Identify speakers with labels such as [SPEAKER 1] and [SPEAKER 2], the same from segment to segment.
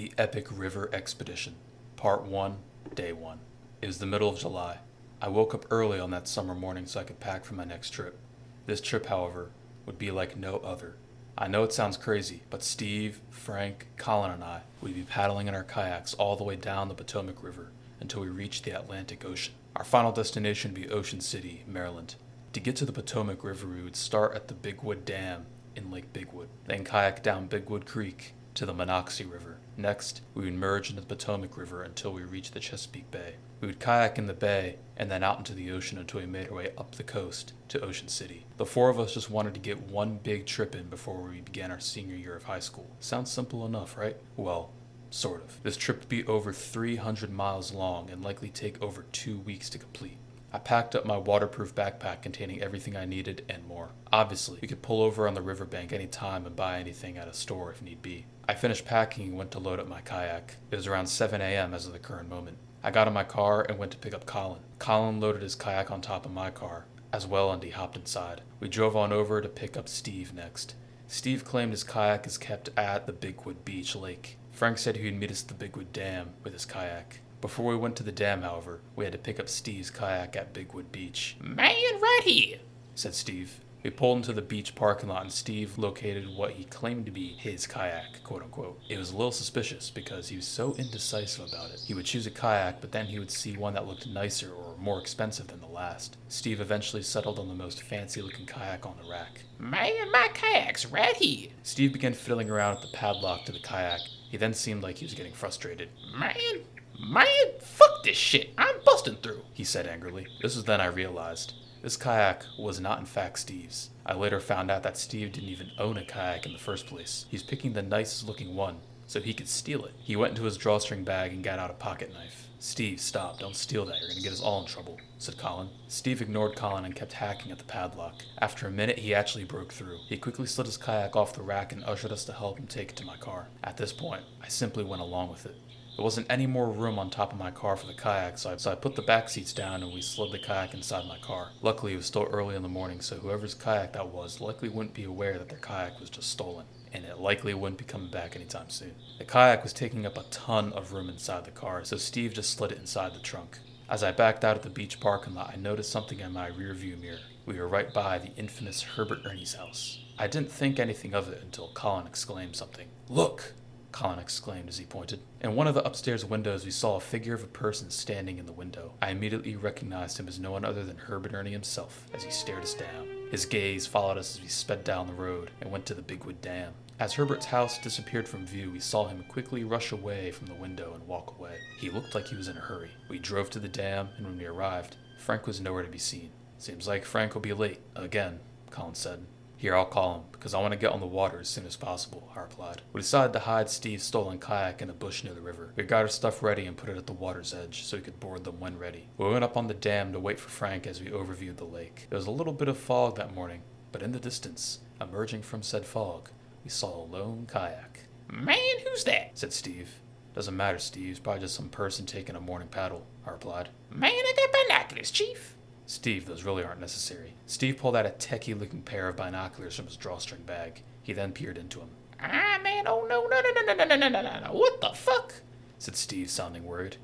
[SPEAKER 1] The Epic River Expedition, Part 1, Day 1. It was the middle of July. I woke up early on that summer morning so I could pack for my next trip. This trip, however, would be like no other. I know it sounds crazy, but Steve, Frank, Colin, and I would be paddling in our kayaks all the way down the Potomac River until we reached the Atlantic Ocean. Our final destination would be Ocean City, Maryland. To get to the Potomac River, we would start at the Bigwood Dam in Lake Bigwood, then kayak down Bigwood Creek to the Monocacy River. Next, we would merge into the Potomac River until we reached the Chesapeake Bay. We would kayak in the bay and then out into the ocean until we made our way up the coast to Ocean City. The four of us just wanted to get one big trip in before we began our senior year of high school. Sounds simple enough, right? Well, sort of. This trip would be over 300 miles long and likely take over 2 weeks to complete. I packed up my waterproof backpack containing everything I needed and more. Obviously, we could pull over on the riverbank any time and buy anything at a store if need be. I finished packing and went to load up my kayak. It was around 7 a.m. as of the current moment. I got in my car and went to pick up Colin. Colin loaded his kayak on top of my car as well, and he hopped inside. We drove on over to pick up Steve next. Steve claimed his kayak is kept at the Bigwood Beach Lake. Frank said he'd meet us at the Bigwood Dam with his kayak. Before we went to the dam, however, we had to pick up Steve's kayak at Bigwood Beach.
[SPEAKER 2] "Man, right here,"
[SPEAKER 1] said Steve. We pulled into the beach parking lot and Steve located what he claimed to be his kayak, quote unquote. It was a little suspicious because he was so indecisive about it. He would choose a kayak, but then he would see one that looked nicer or more expensive than the last. Steve eventually settled on the most fancy looking kayak on the rack.
[SPEAKER 2] "Man, my kayak's right here."
[SPEAKER 1] Steve began fiddling around with the padlock to the kayak. He then seemed like he was getting frustrated.
[SPEAKER 2] Man, fuck this shit. I'm busting through,"
[SPEAKER 1] he said angrily. This was then I realized. This kayak was not in fact Steve's. I later found out that Steve didn't even own a kayak in the first place. He was picking the nicest looking one so he could steal it. He went into his drawstring bag and got out a pocket knife. "Steve, stop. Don't steal that. You're going to get us all in trouble," said Colin. Steve ignored Colin and kept hacking at the padlock. After a minute, he actually broke through. He quickly slid his kayak off the rack and ushered us to help him take it to my car. At this point, I simply went along with it. There wasn't any more room on top of my car for the kayak, so I put the back seats down and we slid the kayak inside my car. Luckily, it was still early in the morning, so whoever's kayak that was likely wouldn't be aware that their kayak was just stolen, and it likely wouldn't be coming back anytime soon. The kayak was taking up a ton of room inside the car, so Steve just slid it inside the trunk. As I backed out of the beach parking lot, I noticed something in my rearview mirror. We were right by the infamous Herbert Ernie's house. I didn't think anything of it until Colin exclaimed something. "Look!" Colin exclaimed as he pointed. In one of the upstairs windows, we saw a figure of a person standing in the window. I immediately recognized him as no one other than Herbert Ernie himself as he stared us down. His gaze followed us as we sped down the road and went to the Bigwood Dam. As Herbert's house disappeared from view, we saw him quickly rush away from the window and walk away. He looked like he was in a hurry. We drove to the dam, and when we arrived, Frank was nowhere to be seen. "Seems like Frank will be late again," Colin said. "Here, I'll call him, because I want to get on the water as soon as possible," I replied. We decided to hide Steve's stolen kayak in a bush near the river. We got our stuff ready and put it at the water's edge so we could board them when ready. We went up on the dam to wait for Frank as we overviewed the lake. There was a little bit of fog that morning, but in the distance, emerging from said fog, we saw a lone kayak.
[SPEAKER 2] "Man, who's that?"
[SPEAKER 1] said Steve. "Doesn't matter, Steve. It's probably just some person taking a morning paddle," I replied.
[SPEAKER 2] "Man, I got binoculars, Chief."
[SPEAKER 1] "Steve, those really aren't necessary." Steve pulled out a techie-looking pair of binoculars from his drawstring bag. He then peered into them.
[SPEAKER 2] Man, oh no, no, what the fuck?"
[SPEAKER 1] said Steve, sounding worried.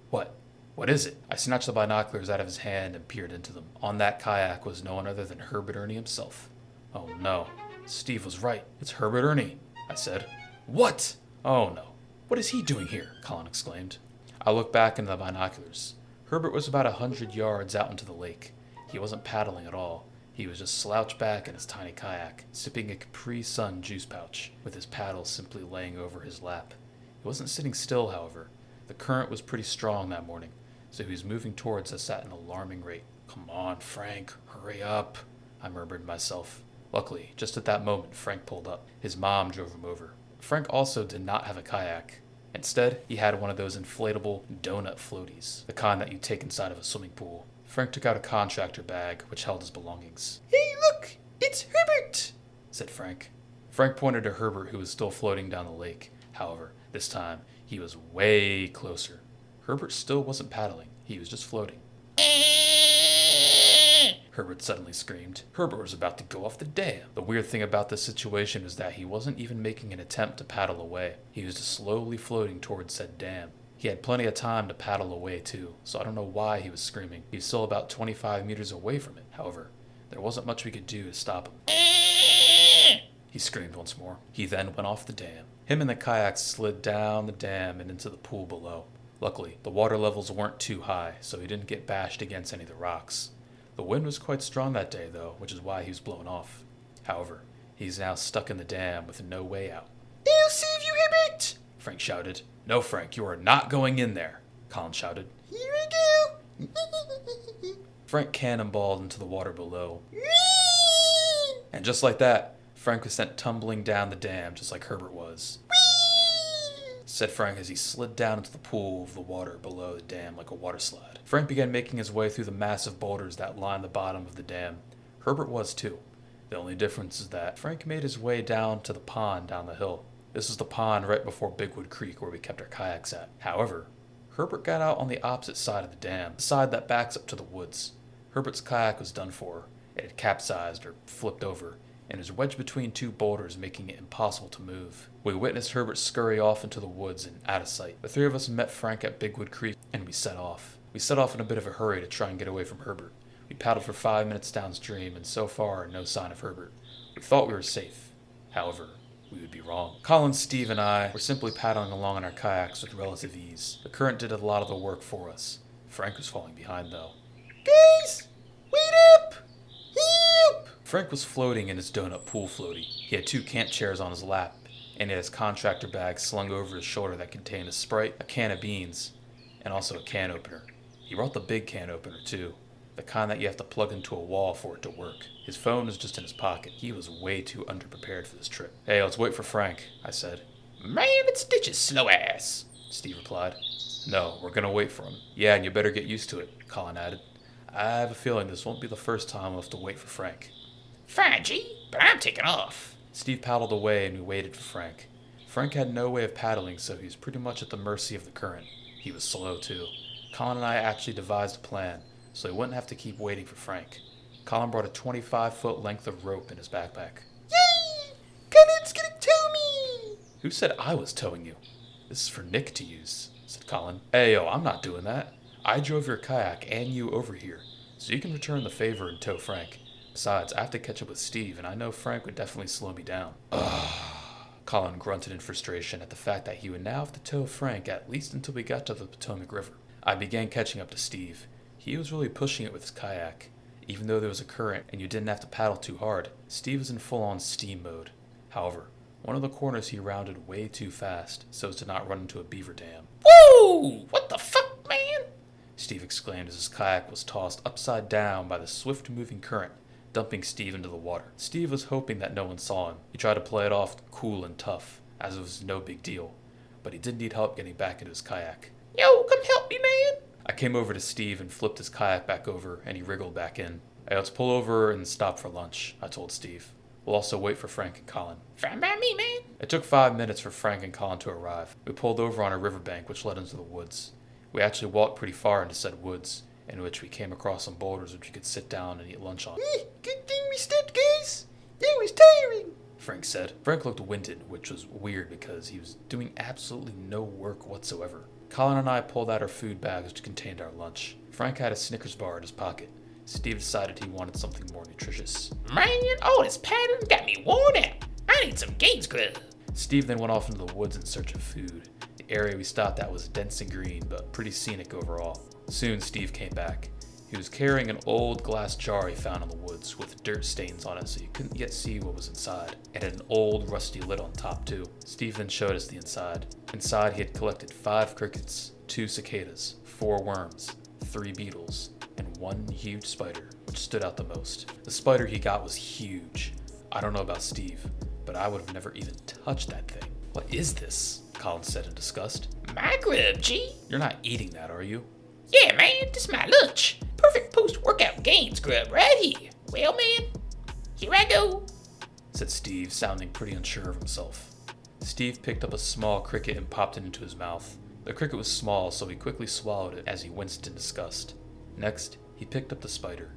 [SPEAKER 1] "What? What is it?" I snatched the binoculars out of his hand and peered into them. On that kayak was no one other than Herbert Ernie himself. "Oh no, Steve was right. It's Herbert Ernie," I said. "What? Oh no. What is he doing here?" Colin exclaimed. I looked back into the binoculars. Herbert was about 100 yards out into the lake. He wasn't paddling at all. He was just slouched back in his tiny kayak, sipping a Capri Sun juice pouch, with his paddle simply laying over his lap. He wasn't sitting still, however. The current was pretty strong that morning, so he was moving towards us at an alarming rate. "Come on, Frank, hurry up," I murmured to myself. Luckily, just at that moment, Frank pulled up. His mom drove him over. Frank also did not have a kayak. Instead, he had one of those inflatable donut floaties, the kind that you take inside of a swimming pool. Frank took out a contractor bag, which held his belongings.
[SPEAKER 2] "Hey, look, it's Herbert,"
[SPEAKER 1] said Frank. Frank pointed to Herbert, who was still floating down the lake. However, this time, he was way closer. Herbert still wasn't paddling. He was just floating. Herbert suddenly screamed. Herbert was about to go off the dam. The weird thing about this situation was that he wasn't even making an attempt to paddle away. He was just slowly floating towards said dam. He had plenty of time to paddle away too, so I don't know why he was screaming. He was still about 25 meters away from it. However, there wasn't much we could do to stop him. He screamed once more. He then went off the dam. Him and the kayak slid down the dam and into the pool below. Luckily, the water levels weren't too high, so he didn't get bashed against any of the rocks. The wind was quite strong that day, though, which is why he was blown off. However, he's now stuck in the dam with no way out.
[SPEAKER 2] I'll save you, Herbert!
[SPEAKER 1] Frank shouted. No, Frank, you are not going in there, Colin shouted.
[SPEAKER 2] Here I go!
[SPEAKER 1] Frank cannonballed into the water below. And just like that, Frank was sent tumbling down the dam just like Herbert was. Said Frank as he slid down into the pool of the water below the dam like a water slide. Frank began making his way through the massive boulders that lined the bottom of the dam. Herbert was too. The only difference is that Frank made his way down to the pond down the hill. This was the pond right before Bigwood Creek where we kept our kayaks at. However, Herbert got out on the opposite side of the dam, the side that backs up to the woods. Herbert's kayak was done for. It had capsized or flipped over, and was wedged between two boulders, making it impossible to move. We witnessed Herbert scurry off into the woods and out of sight. The three of us met Frank at Bigwood Creek, and we set off. We set off in a bit of a hurry to try and get away from Herbert. We paddled for 5 minutes downstream, and so far, no sign of Herbert. We thought we were safe. However, we would be wrong. Colin, Steve, and I were simply paddling along in our kayaks with relative ease. The current did a lot of the work for us. Frank was falling behind, though.
[SPEAKER 2] Guys! Wait up! Help!
[SPEAKER 1] Frank was floating in his donut pool floaty. He had 2 camp chairs on his lap, and he had his contractor bag slung over his shoulder that contained a Sprite, a can of beans, and also a can opener. He brought the big can opener, too. The kind that you have to plug into a wall for it to work. His phone was just in his pocket. He was way too underprepared for this trip. Hey, let's wait for Frank, I said.
[SPEAKER 2] Man, it's ditches, slow ass,
[SPEAKER 1] Steve replied. No, we're gonna wait for him. Yeah, and you better get used to it, Colin added. I have a feeling this won't be the first time we'll have to wait for Frank.
[SPEAKER 2] Fine, G, but I'm taking off.
[SPEAKER 1] Steve paddled away and we waited for Frank. Frank had no way of paddling, so he was pretty much at the mercy of the current. He was slow, too. Colin and I actually devised a plan, so he wouldn't have to keep waiting for Frank. Colin brought a 25-foot length of rope in his backpack.
[SPEAKER 2] Yay! Colin's gonna tow me!
[SPEAKER 1] Who said I was towing you? This is for Nick to use, said Colin. Hey, yo, I'm not doing that. I drove your kayak and you over here, so you can return the favor and tow Frank. Besides, I have to catch up with Steve, and I know Frank would definitely slow me down. Colin grunted in frustration at the fact that he would now have to tow Frank at least until we got to the Potomac River. I began catching up to Steve. He was really pushing it with his kayak. Even though there was a current and you didn't have to paddle too hard, Steve was in full-on steam mode. However, one of the corners he rounded way too fast so as to not run into a beaver dam.
[SPEAKER 2] Whoa! What the fuck, man?
[SPEAKER 1] Steve exclaimed as his kayak was tossed upside down by the swift-moving current, dumping Steve into the water. Steve was hoping that no one saw him. He tried to play it off cool and tough, as it was no big deal, but he did need help getting back into his kayak.
[SPEAKER 2] Yo, come help me, man!
[SPEAKER 1] I came over to Steve and flipped his kayak back over, and he wriggled back in. Hey, let's pull over and stop for lunch, I told Steve. We'll also wait for Frank and Colin.
[SPEAKER 2] Fine by me, man.
[SPEAKER 1] It took 5 minutes for Frank and Colin to arrive. We pulled over on a riverbank which led into the woods. We actually walked pretty far into said woods, in which we came across some boulders which we could sit down and eat lunch on.
[SPEAKER 2] Good thing we stopped, guys. That was tiring,
[SPEAKER 1] Frank said. Frank looked winded, which was weird because he was doing absolutely no work whatsoever. Colin and I pulled out our food bags which contained our lunch. Frank had a Snickers bar in his pocket. Steve decided he wanted something more nutritious.
[SPEAKER 2] Man, all this pattern got me worn out. I need some gains grub.
[SPEAKER 1] Steve then went off into the woods in search of food. The area we stopped at was dense and green, but pretty scenic overall. Soon Steve came back. He was carrying an old glass jar he found in the woods with dirt stains on it so you couldn't yet see what was inside. It had an old rusty lid on top too. Steve then showed us the inside. Inside he had collected 5 crickets, 2 cicadas, 4 worms, 3 beetles, and 1 huge spider, which stood out the most. The spider he got was huge. I don't know about Steve, but I would have never even touched that thing. What is this? Colin said in disgust.
[SPEAKER 2] My grub, G.
[SPEAKER 1] You're not eating that, are you?
[SPEAKER 2] Yeah, man, this is my lunch. Perfect post-workout gains grub right here. Well, man, here I go,
[SPEAKER 1] said Steve, sounding pretty unsure of himself. Steve picked up a small cricket and popped it into his mouth. The cricket was small, so he quickly swallowed it as he winced in disgust. Next, he picked up the spider.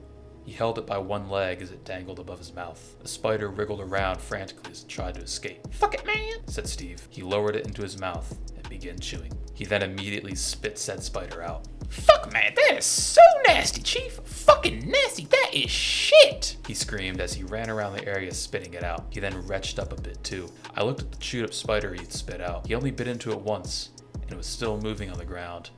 [SPEAKER 1] He held it by one leg as it dangled above his mouth. The spider wriggled around frantically as it tried to escape.
[SPEAKER 2] Fuck it, man,
[SPEAKER 1] said Steve. He lowered it into his mouth and began chewing. He then immediately spit said spider out.
[SPEAKER 2] Fuck, man, that is so nasty, Chief. Fucking nasty, that is shit.
[SPEAKER 1] He screamed as he ran around the area spitting it out. He then retched up a bit too. I looked at the chewed up spider he'd spit out. He only bit into it once, and it was still moving on the ground.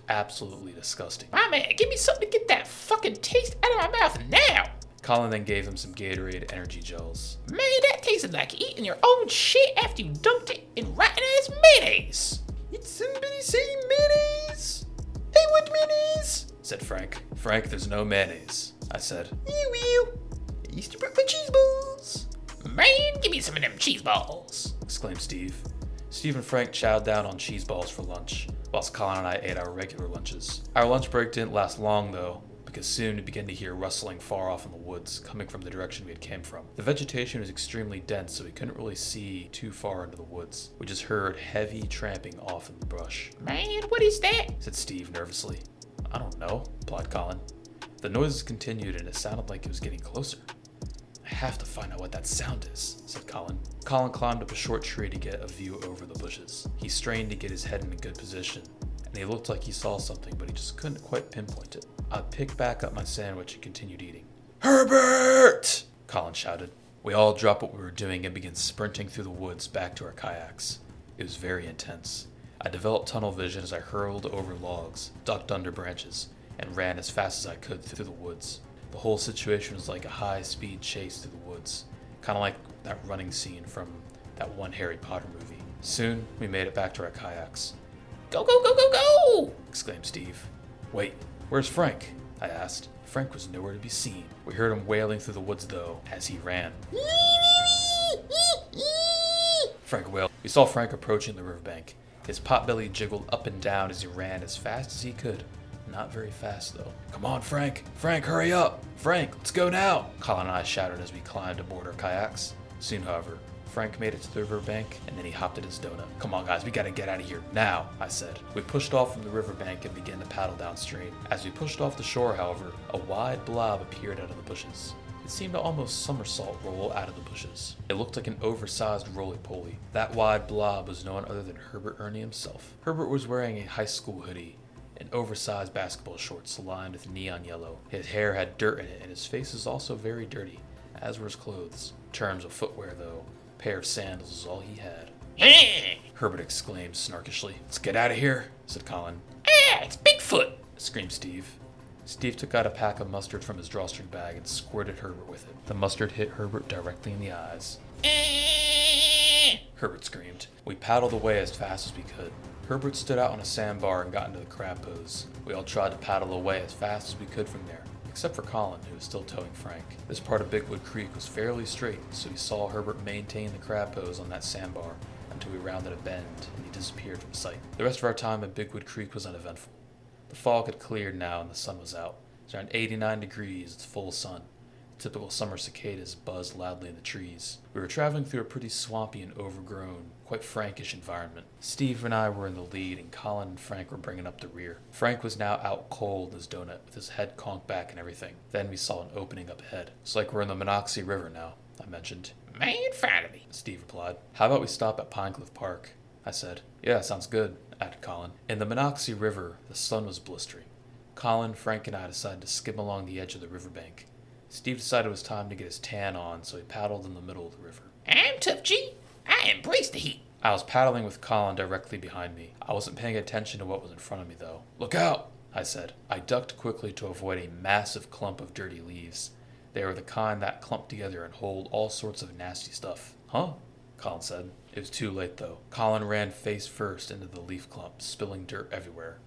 [SPEAKER 1] Absolutely disgusting.
[SPEAKER 2] My man, give me something to get that fucking taste out of my mouth now.
[SPEAKER 1] Colin then gave him some Gatorade energy gels.
[SPEAKER 2] Man, that tasted like eating your own shit after you dunked it in rotten ass mayonnaise.
[SPEAKER 1] Did somebody say mayonnaise? I want mayonnaise, said Frank. Frank, there's no mayonnaise, I said.
[SPEAKER 2] I used to break my cheese balls. Man, give me some of them cheese balls,
[SPEAKER 1] exclaimed Steve. Steve and Frank chowed down on cheese balls for lunch, whilst Colin and I ate our regular lunches. Our lunch break didn't last long, though, because soon we began to hear rustling far off in the woods, coming from the direction we had came from. The vegetation was extremely dense, so we couldn't really see too far into the woods. We just heard heavy tramping off in the brush.
[SPEAKER 2] Man, what is that?
[SPEAKER 1] Said Steve nervously. I don't know, replied Colin. The noises continued and it sounded like it was getting closer. I have to find out what that sound is, said Colin. Colin climbed up a short tree to get a view over the bushes. He strained to get his head in a good position, and he looked like he saw something, but he just couldn't quite pinpoint it. I picked back up my sandwich and continued eating. Herbert! Colin shouted. We all dropped what we were doing and began sprinting through the woods back to our kayaks. It was very intense. I developed tunnel vision as I hurled over logs, ducked under branches, and ran as fast as I could through the woods. The whole situation was like a high-speed chase through the woods, kind of like that running scene from that one Harry Potter movie. Soon, we made it back to our kayaks.
[SPEAKER 2] Go, go, go, go, go!
[SPEAKER 1] Exclaimed Steve. Wait, where's Frank? I asked. Frank was nowhere to be seen. We heard him wailing through the woods, though, as he ran. Frank wailed. We saw Frank approaching the riverbank. His potbelly jiggled up and down as he ran as fast as he could. Not very fast, though. Come on, Frank! Frank, hurry up! Frank, let's go now! Colin and I shouted as we climbed aboard our kayaks. Soon, however, Frank made it to the riverbank, and then he hopped at his donut. Come on, guys, we gotta get out of here now, I said. We pushed off from the riverbank and began to paddle downstream. As we pushed off the shore, however, a wide blob appeared out of the bushes. It seemed to almost somersault roll out of the bushes. It looked like an oversized roly-poly. That wide blob was no one other than Herbert Ernie himself. Herbert was wearing a high school hoodie and oversized basketball shorts lined with neon yellow. His hair had dirt in it, and his face was also very dirty, as were his clothes. In terms of footwear, though, a pair of sandals was all he had. Herbert exclaimed snarkishly. Let's get out of here, said Colin.
[SPEAKER 2] Ah, it's Bigfoot,
[SPEAKER 1] screamed Steve. Steve took out a pack of mustard from his drawstring bag and squirted Herbert with it. The mustard hit Herbert directly in the eyes. Herbert screamed. We paddled away as fast as we could. Herbert stood out on a sandbar and got into the crab pose. We all tried to paddle away as fast as we could from there, except for Colin, who was still towing Frank. This part of Bigwood Creek was fairly straight, so we saw Herbert maintain the crab pose on that sandbar until we rounded a bend and he disappeared from sight. The rest of our time at Bigwood Creek was uneventful. The fog had cleared now and the sun was out. It was around 89 degrees, it's full sun. Typical summer cicadas buzzed loudly in the trees. We were traveling through a pretty swampy and overgrown, quite Frankish environment. Steve and I were in the lead, and Colin and Frank were bringing up the rear. Frank was now out cold in his donut, with his head conked back and everything. Then we saw an opening up ahead. It's like we're in the Monocacy River now, I mentioned.
[SPEAKER 2] Man, finally,
[SPEAKER 1] Steve replied. How about we stop at Pinecliff Park? I said. Yeah, sounds good, added Colin. In the Monocacy River, the sun was blistering. Colin, Frank, and I decided to skim along the edge of the riverbank. Steve decided it was time to get his tan on, so he paddled in the middle of the river.
[SPEAKER 2] I'm tough, G. I embrace the heat.
[SPEAKER 1] I was paddling with Colin directly behind me. I wasn't paying attention to what was in front of me, though. Look out, I said. I ducked quickly to avoid a massive clump of dirty leaves. They were the kind that clump together and hold all sorts of nasty stuff. Huh? Colin said. It was too late, though. Colin ran face first into the leaf clump, spilling dirt everywhere.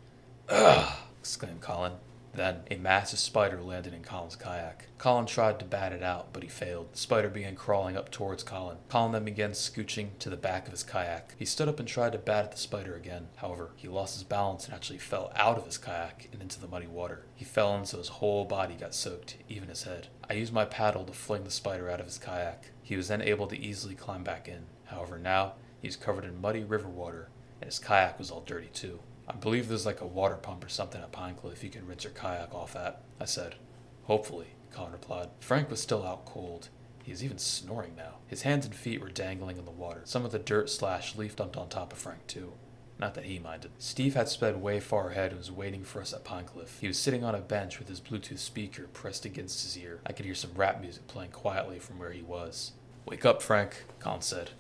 [SPEAKER 1] Ugh! Exclaimed Colin. Then, a massive spider landed in Colin's kayak. Colin tried to bat it out, but he failed. The spider began crawling up towards Colin. Colin then began scooching to the back of his kayak. He stood up and tried to bat at the spider again. However, he lost his balance and actually fell out of his kayak and into the muddy water. He fell in so his whole body got soaked, even his head. I used my paddle to fling the spider out of his kayak. He was then able to easily climb back in. However, now, he was covered in muddy river water, and his kayak was all dirty too. I believe there's like a water pump or something at Pinecliff you can rinse your kayak off at, I said. Hopefully, Colin replied. Frank was still out cold. He was even snoring now. His hands and feet were dangling in the water. Some of the dirt/leaf dumped on top of Frank, too. Not that he minded. Steve had sped way far ahead and was waiting for us at Pinecliff. He was sitting on a bench with his Bluetooth speaker pressed against his ear. I could hear some rap music playing quietly from where he was. Wake up, Frank, Colin said.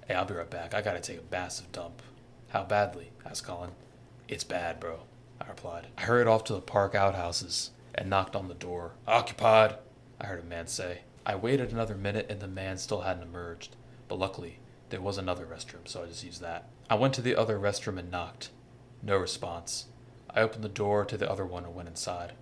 [SPEAKER 1] Hey, I'll be right back. I gotta take a massive dump. How badly? Asked Colin. It's bad, bro, I replied. I hurried off to the park outhouses and knocked on the door. Occupied, I heard a man say. I waited another minute and the man still hadn't emerged, but luckily there was another restroom, so I just used that. I went to the other restroom and knocked. No response. I opened the door to the other one and went inside.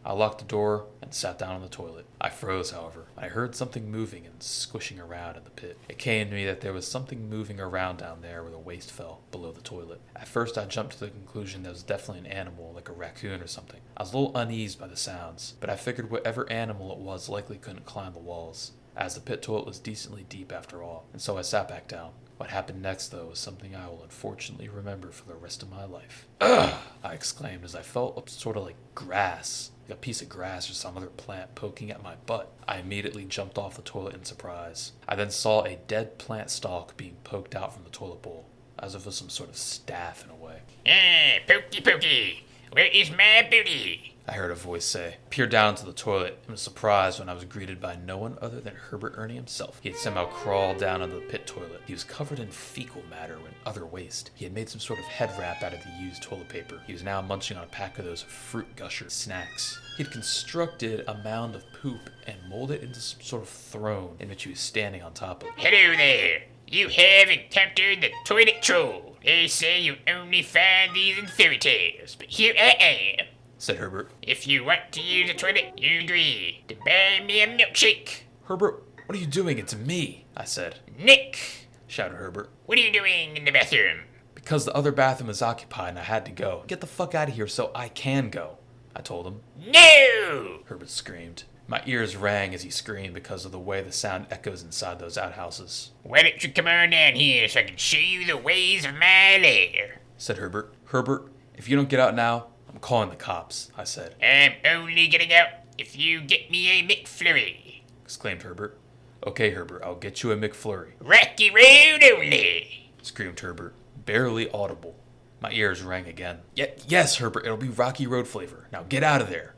[SPEAKER 1] I locked the door and sat down on the toilet. I froze, however. I heard something moving and squishing around in the pit. It came to me that there was something moving around down there where the waste fell, below the toilet. At first I jumped to the conclusion that it was definitely an animal, like a raccoon or something. I was a little uneased by the sounds, but I figured whatever animal it was likely couldn't climb the walls, as the pit toilet was decently deep after all, and so I sat back down. What happened next, though, is something I will unfortunately remember for the rest of my life. Ugh! I exclaimed as I felt sort of like grass, like a piece of grass or some other plant poking at my butt. I immediately jumped off the toilet in surprise. I then saw a dead plant stalk being poked out from the toilet bowl, as if it was some sort of staff in a way.
[SPEAKER 2] Pokey pokey, where is my booty?
[SPEAKER 1] I heard a voice say. I peered down into the toilet and was surprised when I was greeted by no one other than Herbert Ernie himself. He had somehow crawled down into the pit toilet. He was covered in fecal matter and other waste. He had made some sort of head wrap out of the used toilet paper. He was now munching on a pack of those fruit gusher snacks. He had constructed a mound of poop and molded it into some sort of throne in which he was standing on top of.
[SPEAKER 2] Hello there. You have encountered the toilet troll. They say you only find these in fairy tales, but here I am,
[SPEAKER 1] said Herbert.
[SPEAKER 2] If you want to use the toilet, you agree to buy me a milkshake.
[SPEAKER 1] Herbert, what are you doing? It's me, I said.
[SPEAKER 2] Nick,
[SPEAKER 1] shouted Herbert.
[SPEAKER 2] What are you doing in the bathroom?
[SPEAKER 1] Because the other bathroom was occupied and I had to go. Get the fuck out of here so I can go, I told him.
[SPEAKER 2] No!
[SPEAKER 1] Herbert screamed. My ears rang as he screamed because of the way the sound echoes inside those outhouses.
[SPEAKER 2] Why don't you come on down here so I can show you the ways of my lair?
[SPEAKER 1] Said Herbert. Herbert, if you don't get out now, I'm calling the cops, I said.
[SPEAKER 2] I'm only getting out if you get me a McFlurry, exclaimed
[SPEAKER 1] Herbert. Okay, Herbert, I'll get you a McFlurry.
[SPEAKER 2] Rocky Road only,
[SPEAKER 1] screamed Herbert, barely audible. My ears rang again. Yes, Herbert, it'll be Rocky Road flavor. Now get out of there.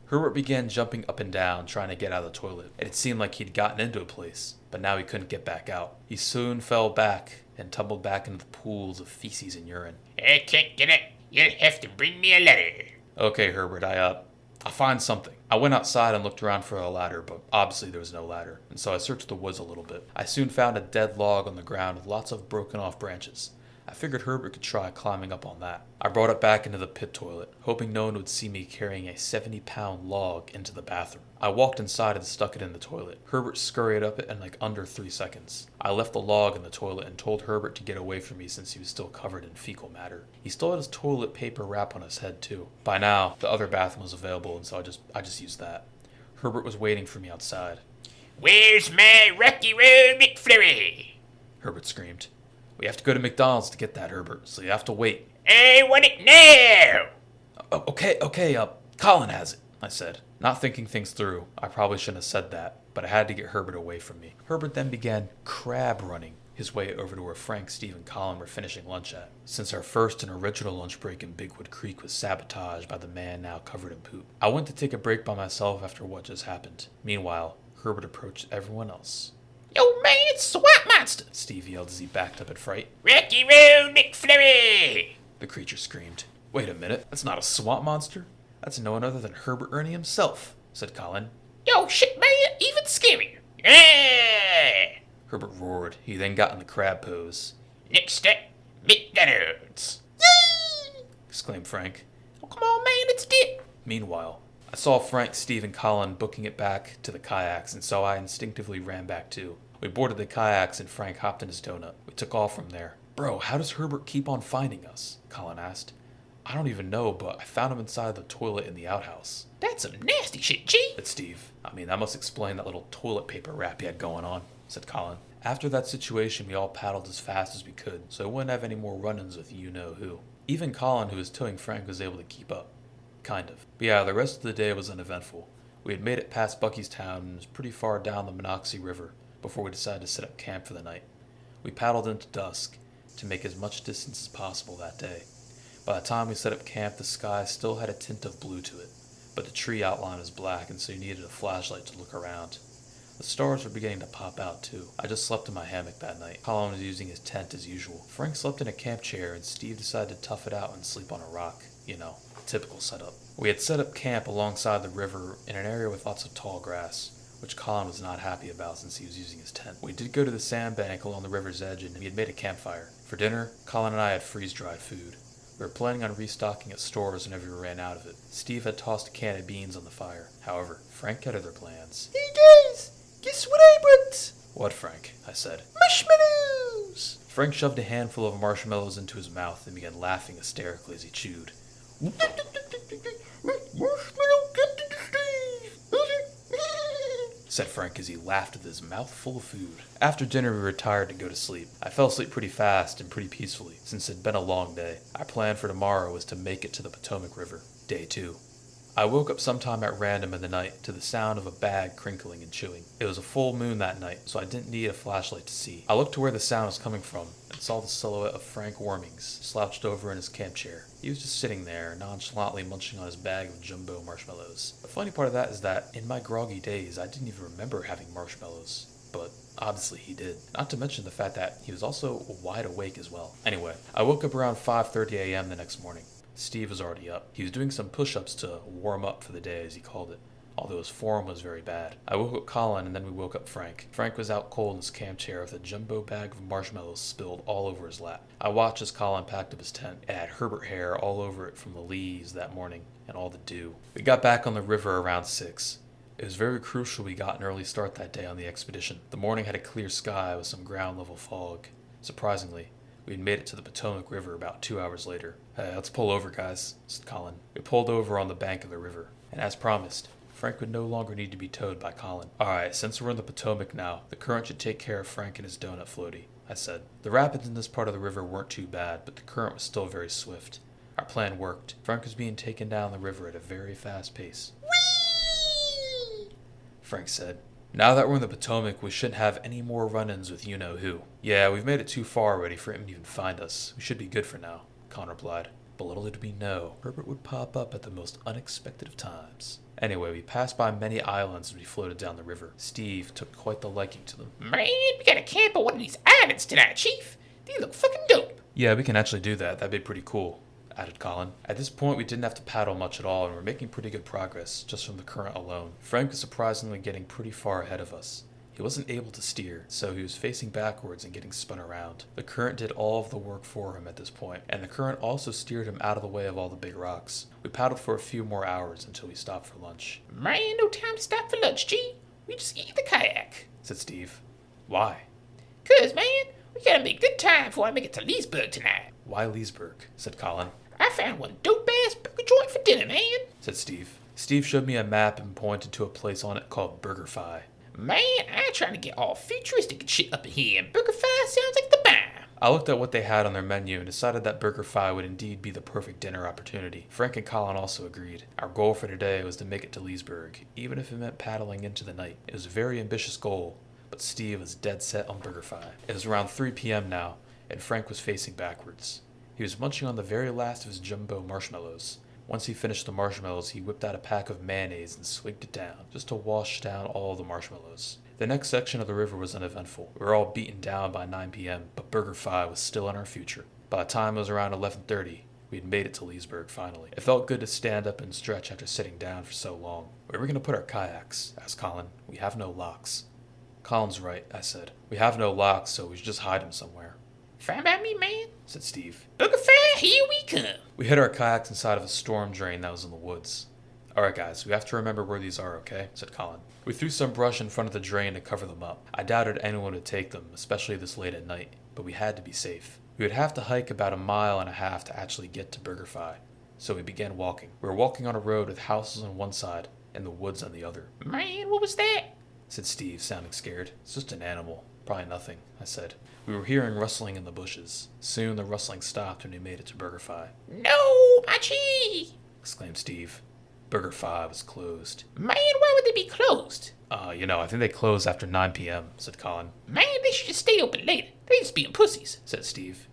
[SPEAKER 1] Herbert began jumping up and down, trying to get out of the toilet. It seemed like he'd gotten into a place, but now he couldn't get back out. He soon fell back and tumbled back into the pools of feces and urine.
[SPEAKER 2] I can't get it. You'll have to bring me a ladder.
[SPEAKER 1] Okay, Herbert, I'll find something. I went outside and looked around for a ladder, but obviously there was no ladder, and so I searched the woods a little bit. I soon found a dead log on the ground with lots of broken off branches. I figured Herbert could try climbing up on that. I brought it back into the pit toilet, hoping no one would see me carrying a 70-pound log into the bathroom. I walked inside and stuck it in the toilet. Herbert scurried up it in like under 3 seconds. I left the log in the toilet and told Herbert to get away from me since he was still covered in fecal matter. He still had his toilet paper wrap on his head too. By now, the other bathroom was available, and so I just used that. Herbert was waiting for me outside.
[SPEAKER 2] Where's my Rocky Road McFlurry?
[SPEAKER 1] Herbert screamed. We have to go to McDonald's to get that, Herbert, so you have to wait.
[SPEAKER 2] I want it now!
[SPEAKER 1] Okay, Colin has it, I said. Not thinking things through, I probably shouldn't have said that, but I had to get Herbert away from me. Herbert then began crab running his way over to where Frank, Steve, and Colin were finishing lunch at, since our first and original lunch break in Bigwood Creek was sabotaged by the man now covered in poop. I went to take a break by myself after what just happened. Meanwhile, Herbert approached everyone else.
[SPEAKER 2] Yo, man, it's SWAT monster!
[SPEAKER 1] Steve yelled as he backed up in fright.
[SPEAKER 2] Rocky Road McFlurry!
[SPEAKER 1] The creature screamed. Wait a minute, that's not a swamp monster. That's no one other than Herbert Ernie himself, said Colin.
[SPEAKER 2] Yo, shit, man, even scarier. Ah!
[SPEAKER 1] Herbert roared. He then got in the crab pose.
[SPEAKER 2] Next step, McDonald's.
[SPEAKER 1] Yay! Exclaimed Frank.
[SPEAKER 2] Oh, come on, man, it's dip.
[SPEAKER 1] Meanwhile, I saw Frank, Steve, and Colin booking it back to the kayaks, and so I instinctively ran back too. We boarded the kayaks and Frank hopped in his donut. We took off from there. Bro, how does Herbert keep on finding us? Colin asked. I don't even know, but I found him inside the toilet in the outhouse.
[SPEAKER 2] That's some nasty shit, G.
[SPEAKER 1] Said Steve. I mean, that must explain that little toilet paper wrap he had going on, said Colin. After that situation, we all paddled as fast as we could, so we wouldn't have any more run-ins with you-know-who. Even Colin, who was towing Frank, was able to keep up. Kind of. But yeah, the rest of the day was uneventful. We had made it past Buckystown and was pretty far down the Monocacy River before we decided to set up camp for the night. We paddled into dusk to make as much distance as possible that day. By the time we set up camp, the sky still had a tint of blue to it, but the tree outline was black, and so you needed a flashlight to look around. The stars were beginning to pop out, too. I just slept in my hammock that night. Colin was using his tent as usual. Frank slept in a camp chair, and Steve decided to tough it out and sleep on a rock. You know, typical setup. We had set up camp alongside the river in an area with lots of tall grass, which Colin was not happy about since he was using his tent. We did go to the sandbank along the river's edge, and we had made a campfire. For dinner, Colin and I had freeze-dried food. We were planning on restocking at stores whenever we ran out of it. Steve had tossed a can of beans on the fire. However, Frank had other plans.
[SPEAKER 3] Hey guys, guess what I brought?
[SPEAKER 1] What, Frank? I said.
[SPEAKER 3] Marshmallows!
[SPEAKER 1] Frank shoved a handful of marshmallows into his mouth and began laughing hysterically as he chewed.
[SPEAKER 3] Marshmallow Captain Steve!
[SPEAKER 1] Said Frank as he laughed with his mouth full of food. After dinner, we retired to go to sleep. I fell asleep pretty fast and pretty peacefully, since it had been a long day. Our plan for tomorrow was to make it to the Potomac River. Day 2. I woke up sometime at random in the night to the sound of a bag crinkling and chewing. It was a full moon that night, so I didn't need a flashlight to see. I looked to where the sound was coming from and saw the silhouette of Frank Warmings slouched over in his camp chair. He was just sitting there, nonchalantly munching on his bag of jumbo marshmallows. The funny part of that is that, in my groggy days, I didn't even remember having marshmallows. But obviously he did. Not to mention the fact that he was also wide awake as well. Anyway, I woke up around 5:30 a.m. the next morning. Steve was already up. He was doing some push-ups to warm up for the day, as he called it, although his form was very bad. I woke up Colin, and then we woke up Frank. Frank was out cold in his camp chair with a jumbo bag of marshmallows spilled all over his lap. I watched as Colin packed up his tent. It had Herbert hair all over it from the leaves that morning and all the dew. We got back on the river around 6. It was very crucial we got an early start that day on the expedition. The morning had a clear sky with some ground-level fog. Surprisingly, we had made it to the Potomac River about 2 hours later. Hey, let's pull over, guys, said Colin. We pulled over on the bank of the river, and as promised, Frank would no longer need to be towed by Colin. Alright, since we're in the Potomac now, the current should take care of Frank and his donut floaty, I said. The rapids in this part of the river weren't too bad, but the current was still very swift. Our plan worked. Frank was being taken down the river at a very fast pace.
[SPEAKER 3] Whee!
[SPEAKER 1] Frank said. Now that we're in the Potomac, we shouldn't have any more run-ins with you-know-who. Yeah, we've made it too far already for him to even find us. We should be good for now, Colin replied. But little did we know, Herbert would pop up at the most unexpected of times. Anyway, we passed by many islands as we floated down the river. Steve took quite the liking to them.
[SPEAKER 2] Man, we gotta camp on one of these islands tonight, Chief. They look fucking dope.
[SPEAKER 1] Yeah, we can actually do that. That'd be pretty cool, added Colin. At this point, we didn't have to paddle much at all, and we're making pretty good progress, just from the current alone. Frank was surprisingly getting pretty far ahead of us. He wasn't able to steer, so he was facing backwards and getting spun around. The current did all of the work for him at this point, and the current also steered him out of the way of all the big rocks. We paddled for a few more hours until we stopped for lunch.
[SPEAKER 2] Man, no time to stop for lunch, G. We just eat the kayak,
[SPEAKER 1] said Steve. Why?
[SPEAKER 2] 'Cause, man, we gotta make good time before I make it to Leesburg tonight.
[SPEAKER 1] Why Leesburg? Said Colin.
[SPEAKER 2] I found one dope-ass burger joint for dinner, man,
[SPEAKER 1] said Steve. Steve showed me a map and pointed to a place on it called BurgerFi.
[SPEAKER 2] Man, I trying to get all futuristic and shit up in here, and BurgerFi sounds like the bomb.
[SPEAKER 1] I looked at what they had on their menu and decided that BurgerFi would indeed be the perfect dinner opportunity. Frank and Colin also agreed. Our goal for today was to make it to Leesburg, even if it meant paddling into the night. It was a very ambitious goal, but Steve was dead set on BurgerFi. It was around 3 p.m. now, and Frank was facing backwards. He was munching on the very last of his jumbo marshmallows. Once he finished the marshmallows, he whipped out a pack of mayonnaise and swigged it down, just to wash down all the marshmallows. The next section of the river was uneventful. We were all beaten down by 9 p.m., but BurgerFi was still in our future. By the time it was around 11:30, we had made it to Leesburg finally. It felt good to stand up and stretch after sitting down for so long. Where are we going to put our kayaks? Asked Colin. We have no locks. Colin's right, I said. We have no locks, so we should just hide them somewhere.
[SPEAKER 2] Fine by me, man,
[SPEAKER 1] said Steve.
[SPEAKER 2] BurgerFi, here we come.
[SPEAKER 1] We hid our kayaks inside of a storm drain that was in the woods. Alright guys, we have to remember where these are, okay? Said Colin. We threw some brush in front of the drain to cover them up. I doubted anyone would take them, especially this late at night, but we had to be safe. We would have to hike about 1.5 miles to actually get to BurgerFi, so we began walking. We were walking on a road with houses on one side and the woods on the other.
[SPEAKER 2] Man, what was that?
[SPEAKER 1] Said Steve, sounding scared. It's just an animal. Probably nothing, I said. We were hearing rustling in the bushes. Soon the rustling stopped and we made it to BurgerFi.
[SPEAKER 2] No, my G!
[SPEAKER 1] Exclaimed Steve. BurgerFi was closed.
[SPEAKER 2] Man, why would they be closed?
[SPEAKER 1] I think they close after 9 p.m., said Colin.
[SPEAKER 2] Man, they should just stay open later. They just being pussies,
[SPEAKER 1] said Steve.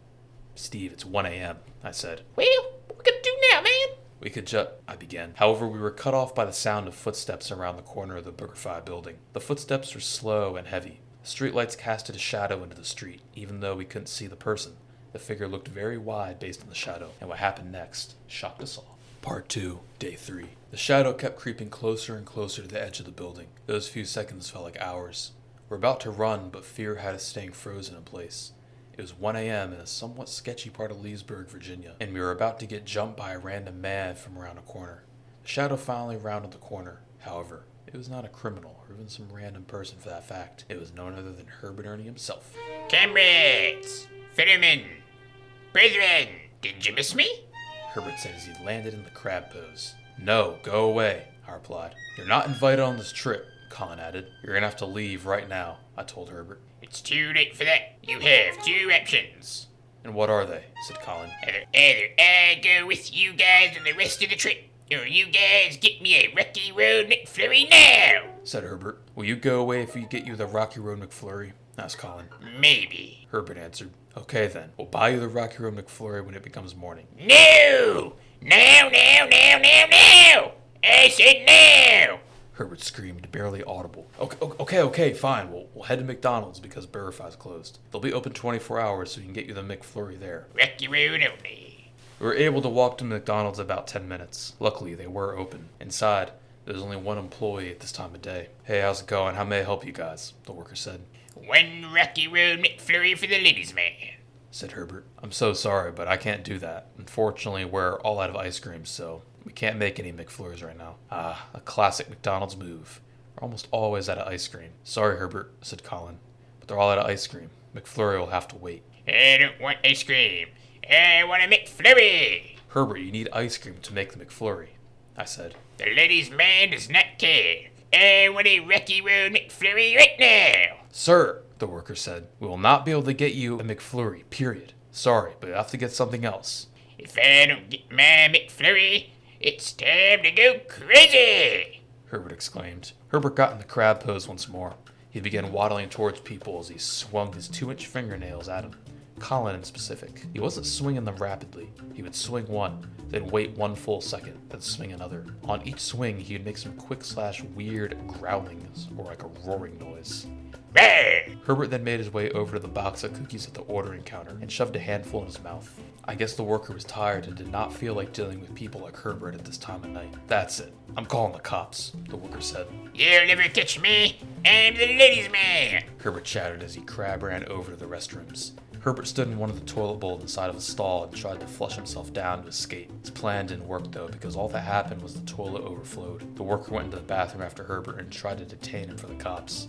[SPEAKER 1] Steve, it's 1 a.m., I said.
[SPEAKER 2] Well, what we gonna do now, man?
[SPEAKER 1] We could I began. However, we were cut off by the sound of footsteps around the corner of the BurgerFi building. The footsteps were slow and heavy. Streetlights casted a shadow into the street, even though we couldn't see the person. The figure looked very wide based on the shadow, and what happened next shocked us all. Part 2, Day 3. The shadow kept creeping closer and closer to the edge of the building. Those few seconds felt like hours. We're about to run, but fear had us staying frozen in place. It was 1 a.m. in a somewhat sketchy part of Leesburg, Virginia, and we were about to get jumped by a random man from around a corner. The shadow finally rounded the corner. However, it was not a criminal or even some random person for that fact. It was none other than Herbert Ernie himself.
[SPEAKER 2] Comrades, fennermen, brethren, did you miss me?
[SPEAKER 1] Herbert said as he landed in the crab pose. No, go away, I replied. You're not invited on this trip, Colin added. You're gonna have to leave right now, I told Herbert.
[SPEAKER 2] It's too late for that. You have 2 options.
[SPEAKER 1] And what are they? Said Colin.
[SPEAKER 2] Either I go with you guys on the rest of the trip, or you guys get me a Rocky Road McFlurry now,
[SPEAKER 1] said Herbert. Will you go away if we get you the Rocky Road McFlurry? Asked Colin.
[SPEAKER 2] Maybe,
[SPEAKER 1] Herbert answered. Okay then, we'll buy you the Rocky Road McFlurry when it becomes morning.
[SPEAKER 2] No! Now! I said now!
[SPEAKER 1] Herbert screamed, barely audible. Okay, fine. We'll head to McDonald's because BurgerFi's closed. They'll be open 24 hours so we can get you the McFlurry there.
[SPEAKER 2] Rocky Road only.
[SPEAKER 1] We were able to walk to McDonald's in about 10 minutes. Luckily, they were open. Inside, there was only one employee at this time of day. Hey, how's it going? How may I help you guys? The worker said.
[SPEAKER 2] 1 Rocky Road McFlurry for the ladies' man,
[SPEAKER 1] said Herbert. I'm so sorry, but I can't do that. Unfortunately, we're all out of ice cream, so we can't make any McFlurries right now. A classic McDonald's move. We're almost always out of ice cream. Sorry, Herbert, said Colin, but they're all out of ice cream. McFlurry will have to wait.
[SPEAKER 2] I don't want ice cream. I want a McFlurry.
[SPEAKER 1] Herbert, you need ice cream to make the McFlurry, I said.
[SPEAKER 2] The ladies' man does not care. I want a Rocky Road McFlurry right now.
[SPEAKER 1] Sir, the worker said, we will not be able to get you a McFlurry, period. Sorry, but you'll have to get something else.
[SPEAKER 2] If I don't get my McFlurry, it's time to go crazy,
[SPEAKER 1] Herbert exclaimed. Herbert got in the crab pose once more. He began waddling towards people as he swung his 2-inch fingernails at him. Colin in specific. He wasn't swinging them rapidly. He would swing one, then wait 1 full second, then swing another. On each swing, he would make some quick/weird growlings, or like a roaring noise. Herbert then made his way over to the box of cookies at the ordering counter and shoved a handful in his mouth. I guess the worker was tired and did not feel like dealing with people like Herbert at this time of night. That's it. I'm calling the cops, the worker said.
[SPEAKER 2] You'll never catch me. I'm the ladies' man,
[SPEAKER 1] Herbert chattered as he crab ran over to the restrooms. Herbert stood in one of the toilet bowls inside of a stall and tried to flush himself down to escape. His plan didn't work though, because all that happened was the toilet overflowed. The worker went into the bathroom after Herbert and tried to detain him for the cops.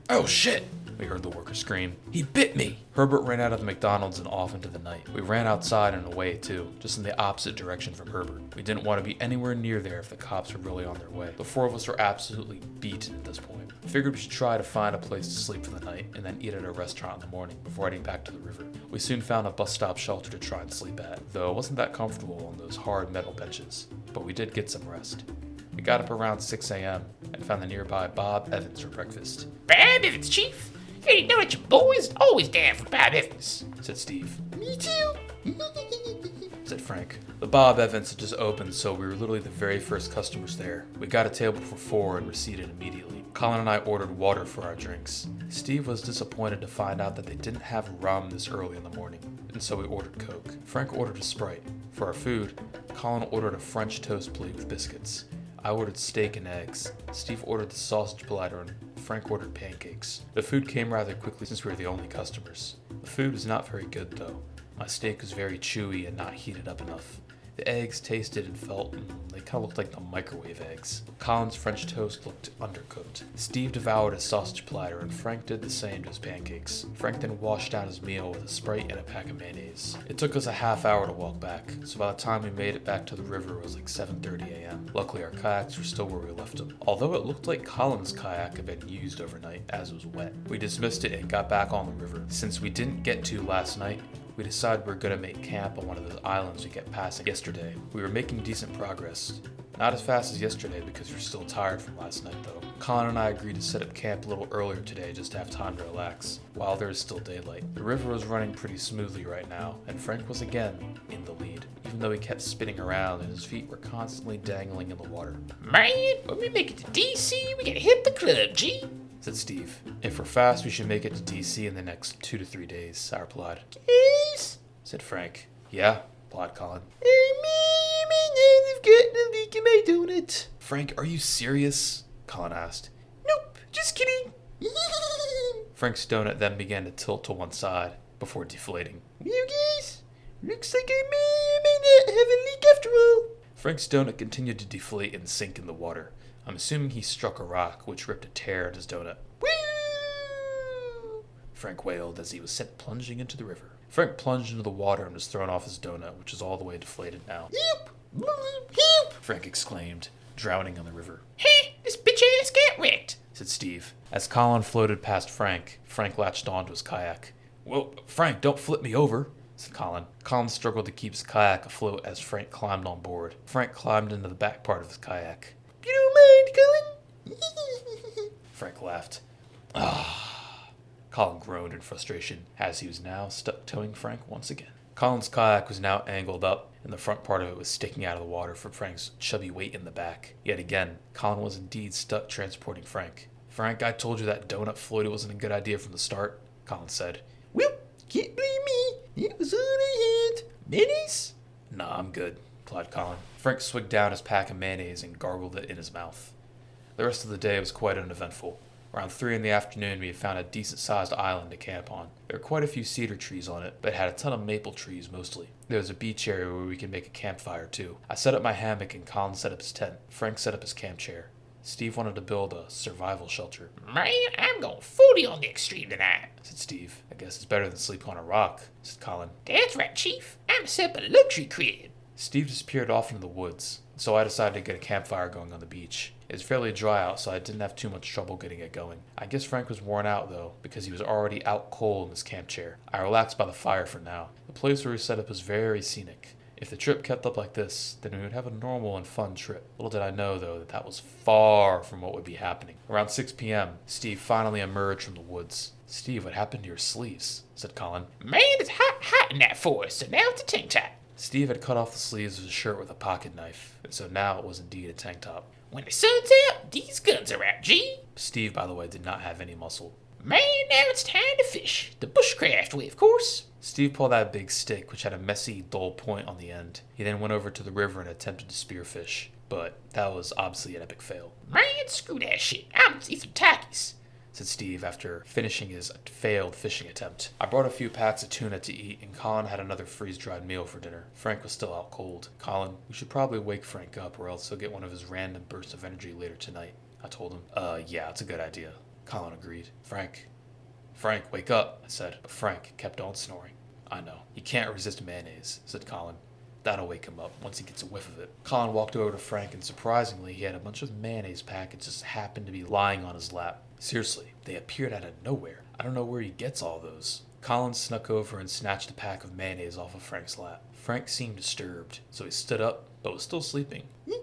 [SPEAKER 1] Oh shit! We heard the worker scream. He bit me! Herbert ran out of the McDonald's and off into the night. We ran outside and away too, just in the opposite direction from Herbert. We didn't want to be anywhere near there if the cops were really on their way. The 4 of us were absolutely beaten at this point. We figured we should try to find a place to sleep for the night and then eat at a restaurant in the morning before heading back to the river. We soon found a bus stop shelter to try and sleep at, though it wasn't that comfortable on those hard metal benches, but we did get some rest. We got up around 6 a.m. and found the nearby Bob Evans for breakfast.
[SPEAKER 2] Bob Evans, Chief? You didn't know that your boys always down for Bob Evans,
[SPEAKER 1] said Steve.
[SPEAKER 3] Me too.
[SPEAKER 1] said Frank. The Bob Evans had just opened, so we were literally the very first customers there. We got a table for 4 and were seated immediately. Colin and I ordered water for our drinks. Steve was disappointed to find out that they didn't have rum this early in the morning, and so we ordered Coke. Frank ordered a Sprite. For our food, Colin ordered a French toast plate with biscuits. I ordered steak and eggs. Steve ordered the sausage platter and Frank ordered pancakes. The food came rather quickly since we were the only customers. The food was not very good though. My steak was very chewy and not heated up enough. The eggs tasted and felt, they kind of looked like the microwave eggs. Colin's French toast looked undercooked. Steve devoured his sausage platter and Frank did the same to his pancakes. Frank then washed down his meal with a Sprite and a pack of mayonnaise. It took us a half hour to walk back, so by the time we made it back to the river it was like 7:30 a.m. Luckily our kayaks were still where we left them, although it looked like Colin's kayak had been used overnight as it was wet. We dismissed it and got back on the river. Since we didn't get to last night, we decided we were going to make camp on one of those islands we kept passing yesterday. We were making decent progress. Not as fast as yesterday because you're still tired from last night though. Colin and I agreed to set up camp a little earlier today just to have time to relax, while there is still daylight. The river was running pretty smoothly right now, and Frank was again in the lead, even though he kept spinning around and his feet were constantly dangling in the water.
[SPEAKER 2] Man, when we make it to DC, we gotta hit the club, G.
[SPEAKER 1] Said Steve. If we're fast, we should make it to DC in the next 2 to 3 days, I replied.
[SPEAKER 3] Yes.
[SPEAKER 1] Said Frank. Yeah, replied Colin.
[SPEAKER 3] I've got a leak in my donut.
[SPEAKER 1] Frank, are you serious? Colin asked.
[SPEAKER 3] Nope, just kidding.
[SPEAKER 1] Frank's donut then began to tilt to one side before deflating.
[SPEAKER 3] You guys, looks like I may or may not have a leak after all.
[SPEAKER 1] Frank's donut continued to deflate and sink in the water. I'm assuming he struck a rock, which ripped a tear in his donut.
[SPEAKER 3] Woo!
[SPEAKER 1] Frank wailed as he was sent plunging into the river. Frank plunged into the water and was thrown off his donut, which is all the way deflated now.
[SPEAKER 3] Help! Help!
[SPEAKER 1] Frank exclaimed, drowning in the river.
[SPEAKER 2] Hey, this bitch ass got wrecked.
[SPEAKER 1] Said Steve. As Colin floated past Frank, Frank latched onto his kayak. Well, Frank, don't flip me over, said Colin. Colin struggled to keep his kayak afloat as Frank climbed on board. Frank climbed into the back part of his kayak.
[SPEAKER 3] You don't mind, Colin?
[SPEAKER 1] Frank laughed. Colin groaned in frustration as he was now stuck towing Frank once again. Colin's kayak was now angled up, and the front part of it was sticking out of the water from Frank's chubby weight in the back. Yet again, Colin was indeed stuck transporting Frank. Frank, I told you that donut floaty wasn't a good idea from the start, Colin said.
[SPEAKER 3] Well, can't blame me. It was all I had. Mayonnaise?
[SPEAKER 1] Nah, I'm good, replied Colin. Frank swigged down his pack of mayonnaise and gargled it in his mouth. The rest of the day was quite uneventful. Around 3 in the afternoon, we had found a decent-sized island to camp on. There were quite a few cedar trees on it, but it had a ton of maple trees mostly. There was a beach area where we could make a campfire too. I set up my hammock and Colin set up his tent. Frank set up his camp chair. Steve wanted to build a survival shelter,
[SPEAKER 2] Man, I'm going 40 on the extreme tonight.
[SPEAKER 1] said Steve. I guess it's better than sleeping on a rock, said Colin.
[SPEAKER 2] That's right, Chief. I'm set up a luxury crib.
[SPEAKER 1] Steve disappeared off into the woods, so I decided to get a campfire going on the beach. It was fairly dry out, so I didn't have too much trouble getting it going. I guess Frank was worn out, though, because he was already out cold in his camp chair. I relaxed by the fire for now. The place where we set up was very scenic. If the trip kept up like this, then we would have a normal and fun trip. Little did I know, though, that that was far from what would be happening. Around 6 p.m., Steve finally emerged from the woods. Steve, what happened to your sleeves? Said Colin.
[SPEAKER 2] Man, it's hot in that forest, so now it's a tank top.
[SPEAKER 1] Steve had cut off the sleeves of his shirt with a pocket knife, and so now it was indeed a tank top.
[SPEAKER 2] When the sun's out, these guns are out, G.
[SPEAKER 1] Steve, by the way, did not have any muscle.
[SPEAKER 2] Man, now it's time to fish. The bushcraft way, of course.
[SPEAKER 1] Steve pulled out a big stick, which had a messy, dull point on the end. He then went over to the river and attempted to spearfish, but that was obviously an epic fail.
[SPEAKER 2] Man, screw that shit. I'm gonna eat some Takis.
[SPEAKER 1] Said Steve after finishing his failed fishing attempt. I brought a few packs of tuna to eat, and Colin had another freeze-dried meal for dinner. Frank was still out cold. Colin, we should probably wake Frank up, or else he'll get one of his random bursts of energy later tonight, I told him. Yeah, it's a good idea. Colin agreed. Frank, wake up, I said, but Frank kept on snoring. I know. He can't resist mayonnaise, said Colin. That'll wake him up once he gets a whiff of it. Colin walked over to Frank, and surprisingly, he had a bunch of mayonnaise packets just happened to be lying on his lap. Seriously, they appeared out of nowhere. I don't know where he gets all those. Colin snuck over and snatched a pack of mayonnaise off of Frank's lap. Frank seemed disturbed, so he stood up, but was still sleeping.
[SPEAKER 3] You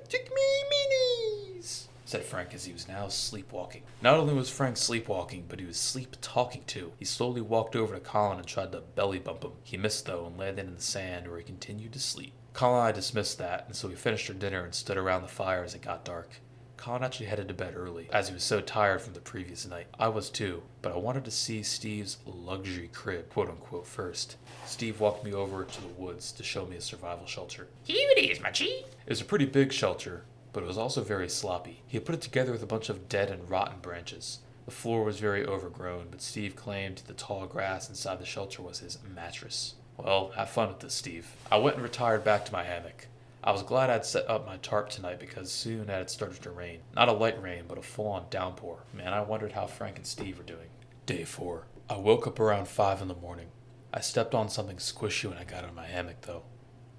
[SPEAKER 3] took me mayonnaise,
[SPEAKER 1] said Frank as he was now sleepwalking. Not only was Frank sleepwalking, but he was sleep-talking too. He slowly walked over to Colin and tried to belly bump him. He missed though and landed in the sand where he continued to sleep. Colin and I dismissed that, and so we finished our dinner and stood around the fire as it got dark. Colin actually headed to bed early, as he was so tired from the previous night. I was too, but I wanted to see Steve's luxury crib, quote-unquote, first. Steve walked me over to the woods to show me a survival shelter.
[SPEAKER 2] Here it is, my G.
[SPEAKER 1] It was a pretty big shelter, but it was also very sloppy. He had put it together with a bunch of dead and rotten branches. The floor was very overgrown, but Steve claimed the tall grass inside the shelter was his mattress. Well, have fun with this, Steve. I went and retired back to my hammock. I was glad I'd set up my tarp tonight because soon it had started to rain. Not a light rain, but a full-on downpour. Man, I wondered how Frank and Steve were doing. Day 4. I woke up around 5 in the morning. I stepped on something squishy when I got out of my hammock, though.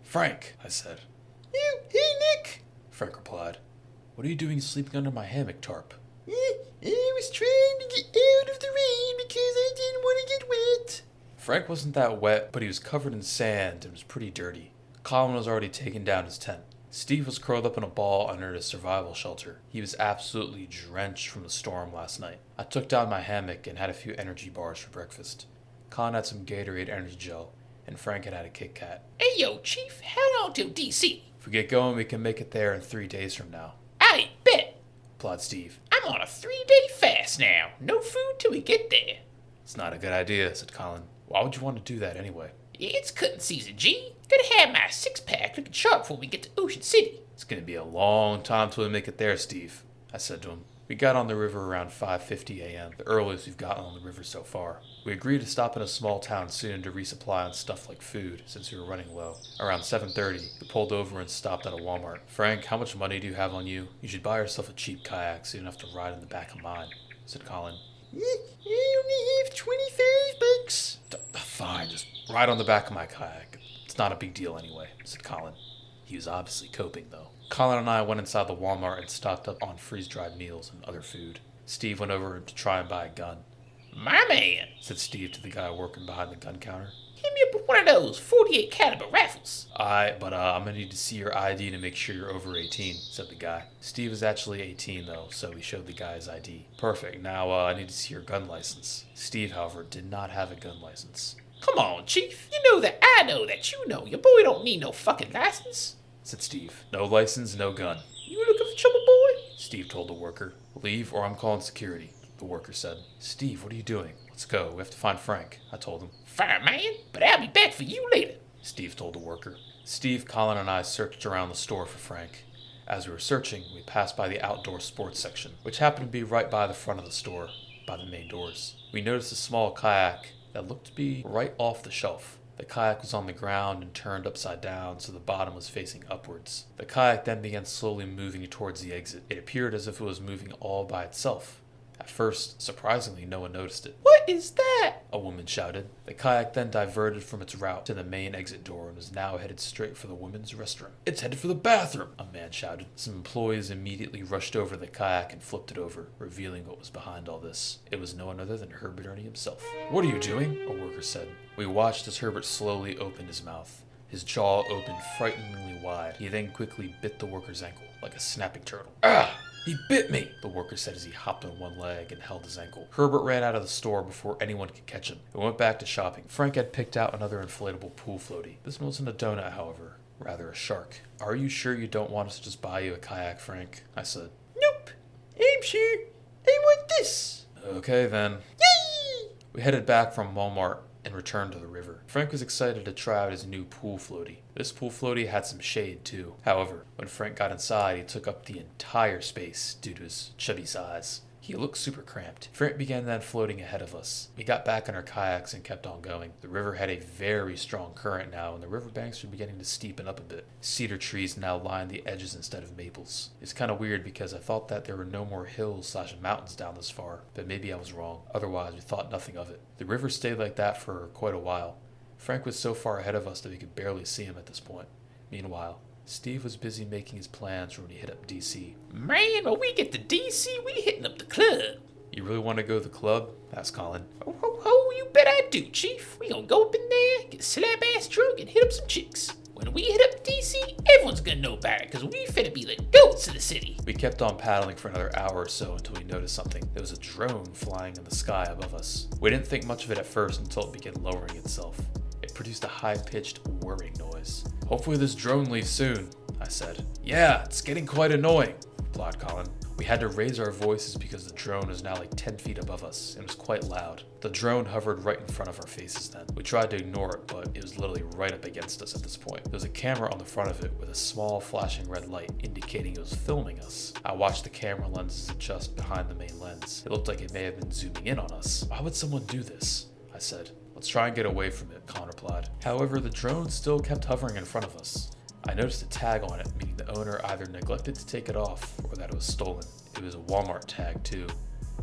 [SPEAKER 1] Frank, I said.
[SPEAKER 3] Hey, Nick.
[SPEAKER 1] Frank replied. What are you doing sleeping under my hammock tarp?
[SPEAKER 3] I was trying to get out of the rain because I didn't want to get wet.
[SPEAKER 1] Frank wasn't that wet, but he was covered in sand and was pretty dirty. Colin was already taking down his tent. Steve was curled up in a ball under his survival shelter. He was absolutely drenched from the storm last night. I took down my hammock and had a few energy bars for breakfast. Con had some Gatorade energy gel, and Frank had a Kit Kat.
[SPEAKER 2] Hey yo, Chief, how long till DC?
[SPEAKER 1] If we get going, we can make it there in 3 days from now,
[SPEAKER 2] I bet.
[SPEAKER 1] replied Steve.
[SPEAKER 2] I'm on a 3-day fast now. No food till we get there.
[SPEAKER 1] It's not a good idea, said Colin. Why would you want to do that anyway?
[SPEAKER 2] Yeah, it's cutting season, G. Gotta have my 6-pack looking sharp before we get to Ocean City.
[SPEAKER 1] It's going to be a long time till we make it there, Steve, I said to him. We got on the river around 5:50 a.m., the earliest we've gotten on the river so far. We agreed to stop in a small town soon to resupply on stuff like food, since we were running low. Around 7:30, we pulled over and stopped at a Walmart. Frank, how much money do you have on you? You should buy yourself a cheap kayak so you don't have to ride in the back of mine, said Colin.
[SPEAKER 3] I only have 25 bucks.
[SPEAKER 1] Fine, just ride on the back of my kayak. It's not a big deal anyway, said Colin. He was obviously coping, though. Colin and I went inside the Walmart and stocked up on freeze-dried meals and other food. Steve went over to try and buy a gun,
[SPEAKER 2] My man,
[SPEAKER 1] said Steve to the guy working behind the gun counter.
[SPEAKER 2] hit me up with one of those 48 caliber rifles.
[SPEAKER 1] I'm gonna need to see your ID to make sure you're over 18, said the guy. Steve is actually 18, though, so we showed the guy his ID. Perfect, now I need to see your gun license. Steve, however, did not have a gun license,
[SPEAKER 2] Come on, Chief. You know that I know that you know your boy don't need no fucking license.
[SPEAKER 1] said Steve. No license, no gun,
[SPEAKER 2] You looking for trouble, boy?
[SPEAKER 1] Steve told the worker. Leave or I'm calling security, the worker said. Steve, what are you doing? Let's go, we have to find Frank, I told him.
[SPEAKER 2] Fine, man, but I'll be back for you later.
[SPEAKER 1] Steve told the worker. Steve, Colin, and I searched around the store for Frank. As we were searching, we passed by the outdoor sports section, which happened to be right by the front of the store, by the main doors. We noticed a small kayak that looked to be right off the shelf. The kayak was on the ground and turned upside down, so the bottom was facing upwards. The kayak then began slowly moving towards the exit. It appeared as if it was moving all by itself. At first, surprisingly, no one noticed it.
[SPEAKER 2] What is that?
[SPEAKER 1] A woman shouted. The kayak then diverted from its route to the main exit door and was now headed straight for the women's restroom. It's headed for the bathroom, a man shouted. Some employees immediately rushed over the kayak and flipped it over, revealing what was behind all this. It was no one other than Herbert Ernie himself. What are you doing? A worker said. We watched as Herbert slowly opened his mouth. His jaw opened frighteningly wide. He then quickly bit the worker's ankle, like a snapping turtle. Ah! He bit me, the worker said as he hopped on one leg and held his ankle. Herbert ran out of the store before anyone could catch him. We went back to shopping. Frank had picked out another inflatable pool floaty. This wasn't a donut, however, rather a shark. Are you sure you don't want us to just buy you a kayak, Frank? I said.
[SPEAKER 3] Nope. I'm sure. I want this.
[SPEAKER 1] Okay then.
[SPEAKER 3] Yay!
[SPEAKER 1] We headed back from Walmart and returned to the river. Frank was excited to try out his new pool floaty. This pool floaty had some shade too. However, when Frank got inside, he took up the entire space due to his chubby size. He looked super cramped. Frank began then floating ahead of us. We got back in our kayaks and kept on going. The river had a very strong current now, and the riverbanks were beginning to steepen up a bit. Cedar trees now lined the edges instead of maples. It's kind of weird because I thought that there were no more hills/mountains down this far, but maybe I was wrong. Otherwise, we thought nothing of it. The river stayed like that for quite a while. Frank was so far ahead of us that we could barely see him at this point. Meanwhile, Steve was busy making his plans for when he hit up DC.
[SPEAKER 2] Man, when we get to DC, we hitting up the club.
[SPEAKER 1] You really want to go to the club? Asked Colin.
[SPEAKER 2] Ho, ho, ho, you bet I do, Chief. We gonna go up in there, get slap-ass drunk, and hit up some chicks. When we hit up DC, everyone's gonna know about it, because we finna be the goats of the city.
[SPEAKER 1] We kept on paddling for another hour or so until we noticed something. There was a drone flying in the sky above us. We didn't think much of it at first until it began lowering itself. It produced a high-pitched whirring noise. Hopefully this drone leaves soon, I said. Yeah, it's getting quite annoying, replied Colin. We had to raise our voices because the drone is now like 10 feet above us and was quite loud. The drone hovered right in front of our faces then. We tried to ignore it, but it was literally right up against us at this point. There was a camera on the front of it with a small flashing red light indicating it was filming us. I watched the camera lenses adjust behind the main lens. It looked like it may have been zooming in on us. Why would someone do this? I said. Let's try and get away from it, Colin replied. However, the drone still kept hovering in front of us. I noticed a tag on it, meaning the owner either neglected to take it off or that it was stolen. It was a Walmart tag too.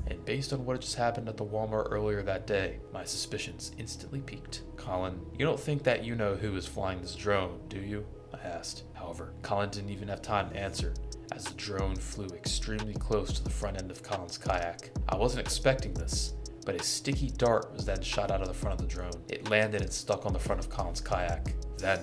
[SPEAKER 1] And based on what had just happened at the Walmart earlier that day, my suspicions instantly peaked. Colin, you don't think that you know who is flying this drone, do you? I asked. However, Colin didn't even have time to answer, as the drone flew extremely close to the front end of Colin's kayak. I wasn't expecting this, but a sticky dart was then shot out of the front of the drone. It landed and stuck on the front of Colin's kayak. Then,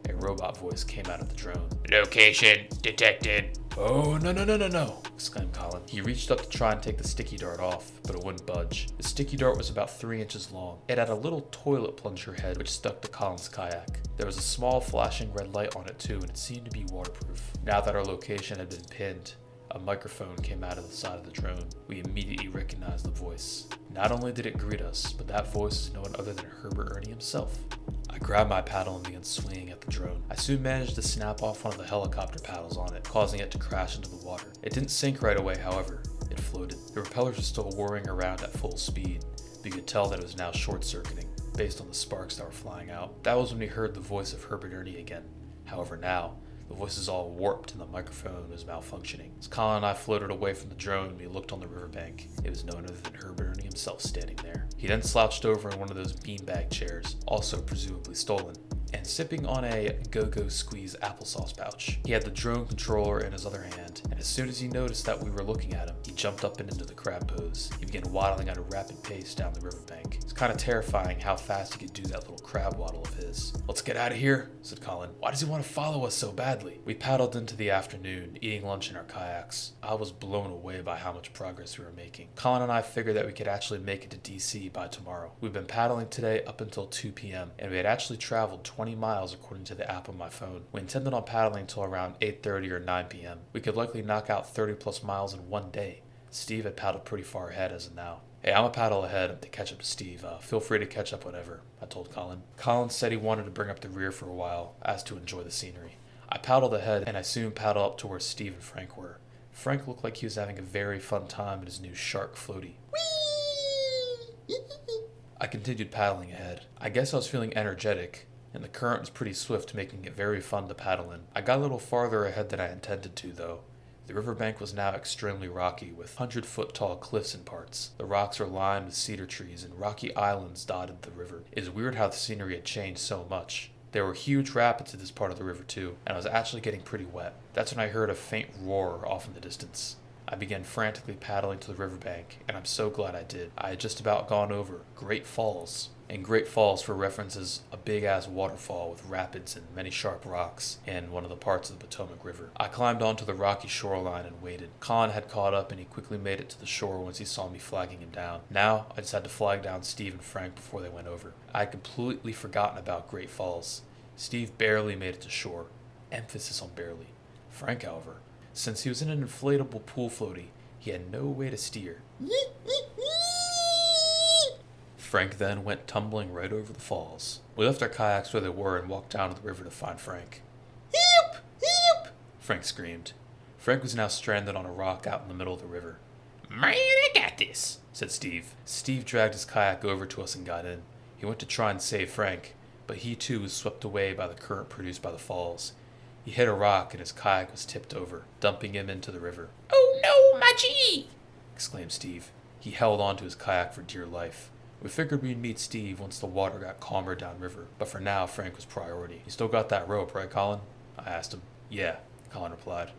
[SPEAKER 1] A robot voice came out of the drone.
[SPEAKER 2] Location detected.
[SPEAKER 1] Oh, no, exclaimed Colin. He reached up to try and take the sticky dart off, but it wouldn't budge. The sticky dart was about 3 inches long. It had a little toilet plunger head which stuck to Colin's kayak. There was a small flashing red light on it too, and it seemed to be waterproof. Now that our location had been pinned, a microphone came out of the side of the drone. We immediately recognized the voice. Not only did it greet us, but that voice is no one other than Herbert Ernie himself. I grabbed my paddle and began swinging at the drone. I soon managed to snap off one of the helicopter paddles on it, causing it to crash into the water. It didn't sink right away, however. It floated. The propellers were still whirring around at full speed, but you could tell that it was now short-circuiting, based on the sparks that were flying out. That was when we heard the voice of Herbert Ernie again. However, now, the voice is all warped and the microphone was malfunctioning. As Colin and I floated away from the drone, we looked on the riverbank. It was none other than Herbert Ernie himself standing there. He then slouched over in one of those beanbag chairs, also presumably stolen, and sipping on a go-go squeeze applesauce pouch. He had the drone controller in his other hand, and as soon as he noticed that we were looking at him, he jumped up and into the crab pose. He began waddling at a rapid pace down the riverbank. It's kind of terrifying how fast he could do that little crab waddle of his. "Let's get out of here," said Colin. "Why does he want to follow us so badly?" We paddled into the afternoon, eating lunch in our kayaks. I was blown away by how much progress we were making. Colin and I figured that we could actually make it to DC by tomorrow. We've been paddling today up until 2 p.m., and we had actually traveled 20 miles according to the app on my phone. We intended on paddling until around 8:30 or 9 p.m. We could likely knock out 30 plus miles in one day. Steve had paddled pretty far ahead as of now. "Hey, I'm a paddle ahead to catch up to Steve. Feel free to catch up whenever," I told Colin. Colin said he wanted to bring up the rear for a while, as to enjoy the scenery. I paddled ahead, and I soon paddled up to where Steve and Frank were. Frank looked like he was having a very fun time in his new shark floaty.
[SPEAKER 3] Whee!
[SPEAKER 1] I continued paddling ahead. I guess I was feeling energetic, and the current was pretty swift, making it very fun to paddle in. I got a little farther ahead than I intended to, though. The riverbank was now extremely rocky, with 100-foot tall cliffs in parts. The rocks were lined with cedar trees, and rocky islands dotted the river. It was weird how the scenery had changed so much. There were huge rapids at this part of the river too, and I was actually getting pretty wet. That's when I heard a faint roar off in the distance. I began frantically paddling to the riverbank, and I'm so glad I did. I had just about gone over Great Falls. And Great Falls, for reference, is a big-ass waterfall with rapids and many sharp rocks in one of the parts of the Potomac River. I climbed onto the rocky shoreline and waited. Colin had caught up, and he quickly made it to the shore once he saw me flagging him down. Now, I just had to flag down Steve and Frank before they went over. I had completely forgotten about Great Falls. Steve barely made it to shore. Emphasis on barely. Frank, however, since he was in an inflatable pool floaty, he had no way to steer. Frank then went tumbling right over the falls. We left our kayaks where they were and walked down to the river to find Frank.
[SPEAKER 3] Help! Help!
[SPEAKER 1] Frank screamed. Frank was now stranded on a rock out in the middle of the river.
[SPEAKER 2] Man, I got this,
[SPEAKER 1] said Steve. Steve dragged his kayak over to us and got in. He went to try and save Frank, but he too was swept away by the current produced by the falls. He hit a rock and his kayak was tipped over, dumping him into the river.
[SPEAKER 2] "Oh no, my G!"
[SPEAKER 1] exclaimed Steve. He held on to his kayak for dear life. We figured we'd meet Steve once the water got calmer downriver, but for now Frank was priority. "You still got that rope, right, Colin?" I asked him. "Yeah," Colin replied.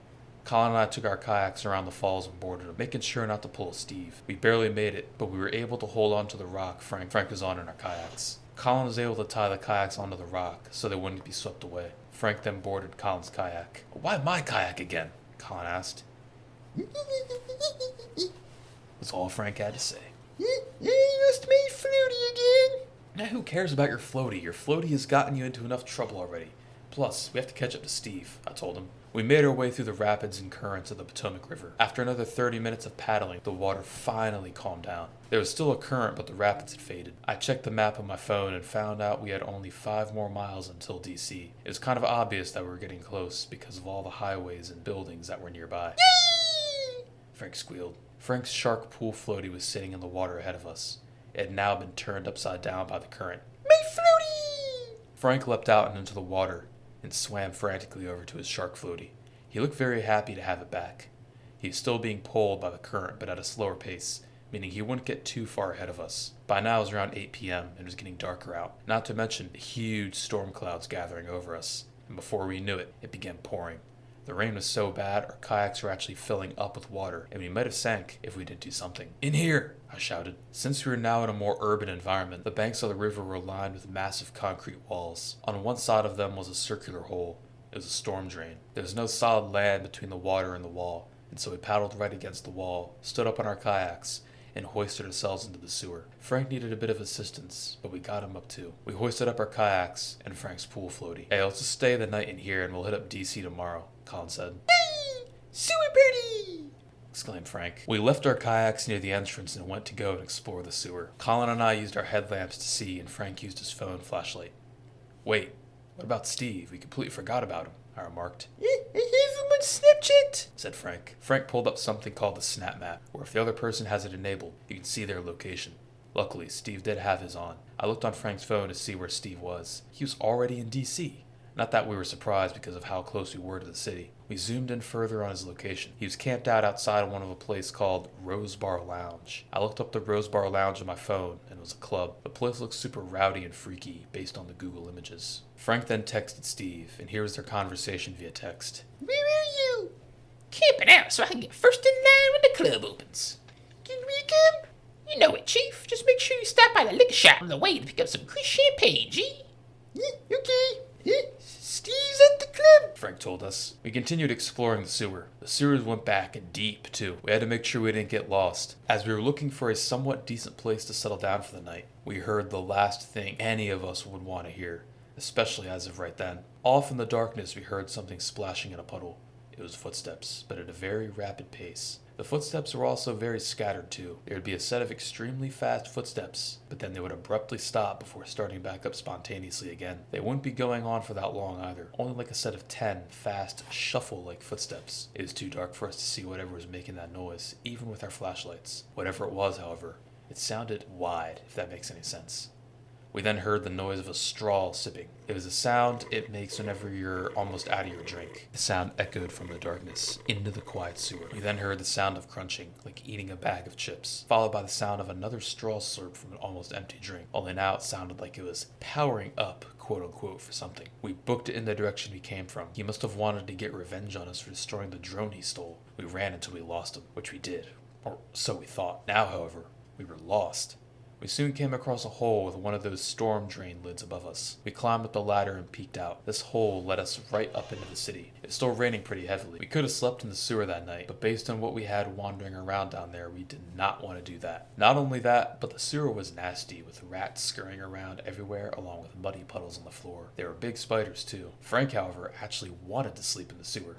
[SPEAKER 1] Colin and I took our kayaks around the falls and boarded them, making sure not to pull Steve. We barely made it, but we were able to hold on to the rock Frank was on in our kayaks. Colin was able to tie the kayaks onto the rock so they wouldn't be swept away. Frank then boarded Colin's kayak. "Why my kayak again?" Colin asked. That's all Frank had to say.
[SPEAKER 3] I lost my floaty again.
[SPEAKER 1] Now who cares about your floaty? Your floaty has gotten you into enough trouble already. Plus, we have to catch up to Steve, I told him. We made our way through the rapids and currents of the Potomac River. After another 30 minutes of paddling, the water finally calmed down. There was still a current, but the rapids had faded. I checked the map on my phone and found out we had only 5 more miles until DC. It was kind of obvious that we were getting close because of all the highways and buildings that were nearby.
[SPEAKER 3] Yay!
[SPEAKER 1] Frank squealed. Frank's shark pool floaty was sitting in the water ahead of us. It had now been turned upside down by the current.
[SPEAKER 3] My floaty!
[SPEAKER 1] Frank leapt out and into the water and swam frantically over to his shark floaty. He looked very happy to have it back. He was still being pulled by the current, but at a slower pace, meaning he wouldn't get too far ahead of us. By now it was around 8 p.m. and it was getting darker out, not to mention the huge storm clouds gathering over us, and before we knew it, it began pouring. The rain was so bad, our kayaks were actually filling up with water, and we might have sank if we didn't do something. "In here!" I shouted. Since we were now in a more urban environment, the banks of the river were lined with massive concrete walls. On one side of them was a circular hole. It was a storm drain. There was no solid land between the water and the wall, and so we paddled right against the wall, stood up on our kayaks, and hoisted ourselves into the sewer. Frank needed a bit of assistance, but we got him up too. We hoisted up our kayaks and Frank's pool floaty. "Hey, let's just stay the night in here and we'll hit up DC tomorrow," Colin said.
[SPEAKER 3] Hey! Sewer party!
[SPEAKER 1] Exclaimed Frank. We left our kayaks near the entrance and went to go and explore the sewer. Colin and I used our headlamps to see, and Frank used his phone flashlight. "Wait, what about Steve? We completely forgot about him," I remarked.
[SPEAKER 3] I have him on Snapchat,
[SPEAKER 1] said Frank. Frank pulled up something called the Snap Map, where if the other person has it enabled, you can see their location. Luckily, Steve did have his on. I looked on Frank's phone to see where Steve was. He was already in DC. Not that we were surprised because of how close we were to the city. We zoomed in further on his location. He was camped out outside one of a place called Rose Bar Lounge. I looked up the Rose Bar Lounge on my phone, and it was a club. The place looked super rowdy and freaky based on the Google images. Frank then texted Steve, and here was their conversation via text.
[SPEAKER 3] Where are you?
[SPEAKER 2] Camping out so I can get first in line when the club opens.
[SPEAKER 3] Can we come?
[SPEAKER 2] You know it, Chief. Just make sure you stop by the liquor shop on the way to pick up some Chris champagne, G.
[SPEAKER 3] Okay. Steve's at the club,
[SPEAKER 1] Frank told us. We continued exploring the sewer. The sewers went back and deep, too. We had to make sure we didn't get lost. As we were looking for a somewhat decent place to settle down for the night, we heard the last thing any of us would want to hear, especially as of right then. Off in the darkness, we heard something splashing in a puddle. It was footsteps, but at a very rapid pace. The footsteps were also very scattered too. There would be a set of extremely fast footsteps, but then they would abruptly stop before starting back up spontaneously again. They wouldn't be going on for that long either. Only like a set of 10 fast, shuffle-like footsteps. It was too dark for us to see whatever was making that noise, even with our flashlights. Whatever it was, however, it sounded wide, if that makes any sense. We then heard the noise of a straw sipping. It was a sound it makes whenever you're almost out of your drink. The sound echoed from the darkness into the quiet sewer. We then heard the sound of crunching, like eating a bag of chips, followed by the sound of another straw slurp from an almost empty drink. Only now it sounded like it was powering up, quote-unquote, for something. We booked it in the direction he came from. He must have wanted to get revenge on us for destroying the drone he stole. We ran until we lost him, which we did. Or so we thought. Now, however, we were lost. We soon came across a hole with one of those storm drain lids above us. We climbed up the ladder and peeked out. This hole led us right up into the city. It was still raining pretty heavily. We could have slept in the sewer that night, but based on what we had wandering around down there, we did not want to do that. Not only that, but the sewer was nasty, with rats scurrying around everywhere along with muddy puddles on the floor. There were big spiders too. Frank, however, actually wanted to sleep in the sewer.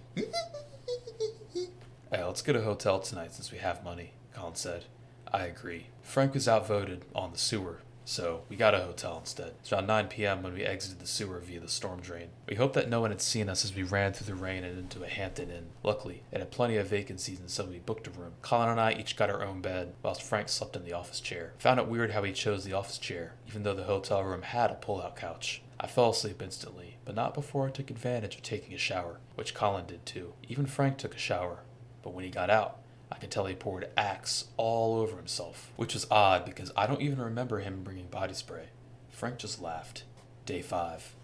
[SPEAKER 1] Hey, let's get a hotel tonight since we have money, Colin said. I agree. Frank was outvoted on the sewer, so we got a hotel instead. It's around 9 p.m. when we exited the sewer via the storm drain. We hoped that no one had seen us as we ran through the rain and into a Hampton Inn. Luckily, it had plenty of vacancies and so we booked a room. Colin and I each got our own bed, whilst Frank slept in the office chair. I found it weird how he chose the office chair, even though the hotel room had a pull-out couch. I fell asleep instantly, but not before I took advantage of taking a shower, which Colin did too. Even Frank took a shower, but when he got out, I could tell he poured Axe all over himself, which was odd because I don't even remember him bringing body spray. Frank just laughed. Day 5.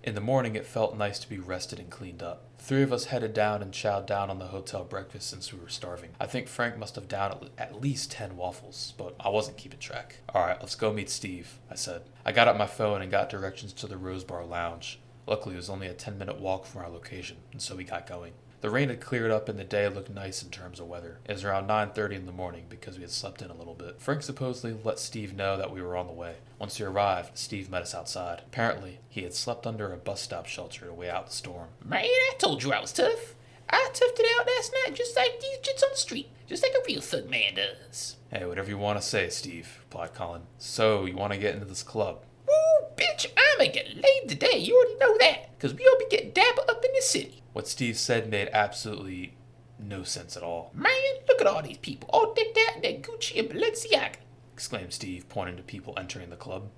[SPEAKER 1] In the morning, it felt nice to be rested and cleaned up. The 3 of us headed down and chowed down on the hotel breakfast since we were starving. I think Frank must have downed at least 10 waffles, but I wasn't keeping track. Alright, let's go meet Steve, I said. I got out my phone and got directions to the Rose Bar Lounge. Luckily, it was only a 10-minute walk from our location, and so we got going. The rain had cleared up and the day looked nice in terms of weather. It was around 9:30 in the morning because we had slept in a little bit. Frank supposedly let Steve know that we were on the way. Once he arrived, Steve met us outside. Apparently, he had slept under a bus stop shelter to wait out the storm.
[SPEAKER 2] Man, I told you I was tough. I toughed it out last night just like these jits on the street. Just like a real thug man does.
[SPEAKER 1] Hey, whatever you want to say, Steve, replied Colin. So, you want to get into this club?
[SPEAKER 2] Woo, bitch, I'ma get laid today. You already know that. Because we all be getting dapper up in the city.
[SPEAKER 1] What Steve said made absolutely no sense at all.
[SPEAKER 2] Man, look at all these people, all decked out in that Gucci and Balenciaga,
[SPEAKER 1] exclaimed Steve, pointing to people entering the club.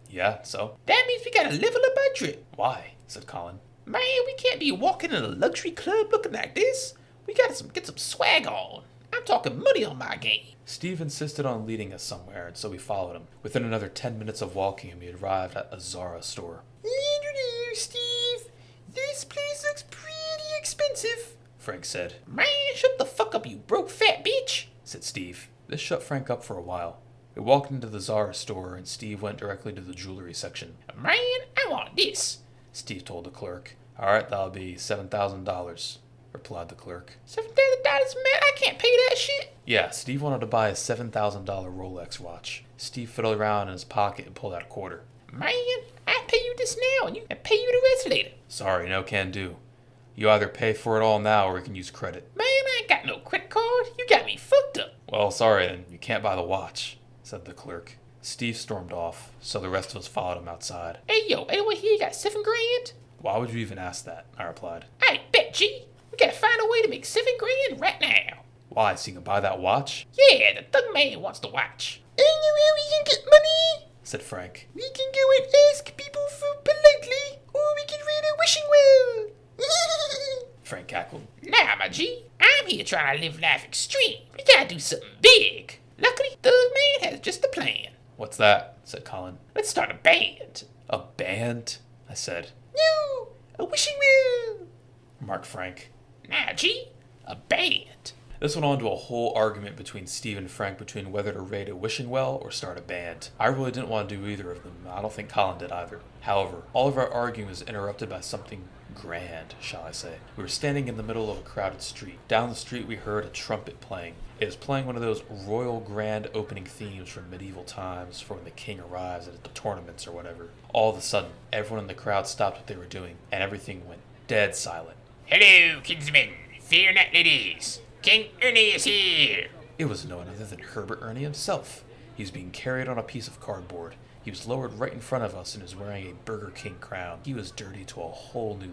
[SPEAKER 1] Yeah, so?
[SPEAKER 2] That means we gotta level up our drip.
[SPEAKER 1] Why? Said Colin.
[SPEAKER 2] Man, we can't be walking in a luxury club looking like this. We gotta get some swag on. I'm talking money on my game.
[SPEAKER 1] Steve insisted on leading us somewhere, and so we followed him. Within another 10 minutes of walking, we arrived at a Zara store.
[SPEAKER 3] Introduce Steve. This place looks pretty expensive.
[SPEAKER 1] Frank said.
[SPEAKER 2] Man, shut the fuck up, you broke fat bitch,
[SPEAKER 1] said Steve. This shut Frank up for a while. We walked into the Zara store and Steve went directly to the jewelry section.
[SPEAKER 2] Man, I want this,
[SPEAKER 1] Steve told the clerk. Alright, that'll be $7,000, replied the clerk.
[SPEAKER 2] $7,000, man, I can't pay that shit.
[SPEAKER 1] Yeah, Steve wanted to buy a $7,000 Rolex watch. Steve fiddled around in his pocket and pulled out a quarter.
[SPEAKER 2] Man, I pay you this now and you can pay you the rest later.
[SPEAKER 1] Sorry, no can do. You either pay for it all now or you can use credit.
[SPEAKER 2] Man, I ain't got no credit card. You got me fucked up.
[SPEAKER 1] Well, sorry then, you can't buy the watch, said the clerk. Steve stormed off, so the rest of us followed him outside.
[SPEAKER 2] Hey, yo, anyone here got $7,000?
[SPEAKER 1] Why would you even ask that? I replied.
[SPEAKER 2] I bet, G. We gotta find a way to make $7,000 right now.
[SPEAKER 1] Why, so you can buy that watch?
[SPEAKER 2] Yeah, the thug man wants the watch.
[SPEAKER 3] I know where we can get money.
[SPEAKER 1] Said Frank.
[SPEAKER 3] We can go and ask people for politely, or we can read a wishing well.
[SPEAKER 1] Frank cackled.
[SPEAKER 2] Nah, my G. I'm here trying to live life extreme. We gotta do something big. Luckily, Thug Man has just a plan.
[SPEAKER 1] What's that? Said Colin.
[SPEAKER 2] Let's start a band.
[SPEAKER 1] A band? I said.
[SPEAKER 3] No, a wishing well,
[SPEAKER 1] Remarked Frank.
[SPEAKER 2] Nah, G. A band.
[SPEAKER 1] This went on to a whole argument between Steve and Frank between whether to raid a wishing well or start a band. I really didn't want to do either of them. I don't think Colin did either. However, all of our arguing was interrupted by something grand, shall I say. We were standing in the middle of a crowded street. Down the street we heard a trumpet playing. It was playing one of those royal grand opening themes from medieval times for when the king arrives at the tournaments or whatever. All of a sudden, everyone in the crowd stopped what they were doing, and everything went dead silent.
[SPEAKER 2] Hello, kinsmen. Fear not, ladies. King Ernie is here.
[SPEAKER 1] It was no one other than Herbert Ernie himself. He was being carried on a piece of cardboard. He was lowered right in front of us and was wearing a Burger King crown. He was dirty to a whole new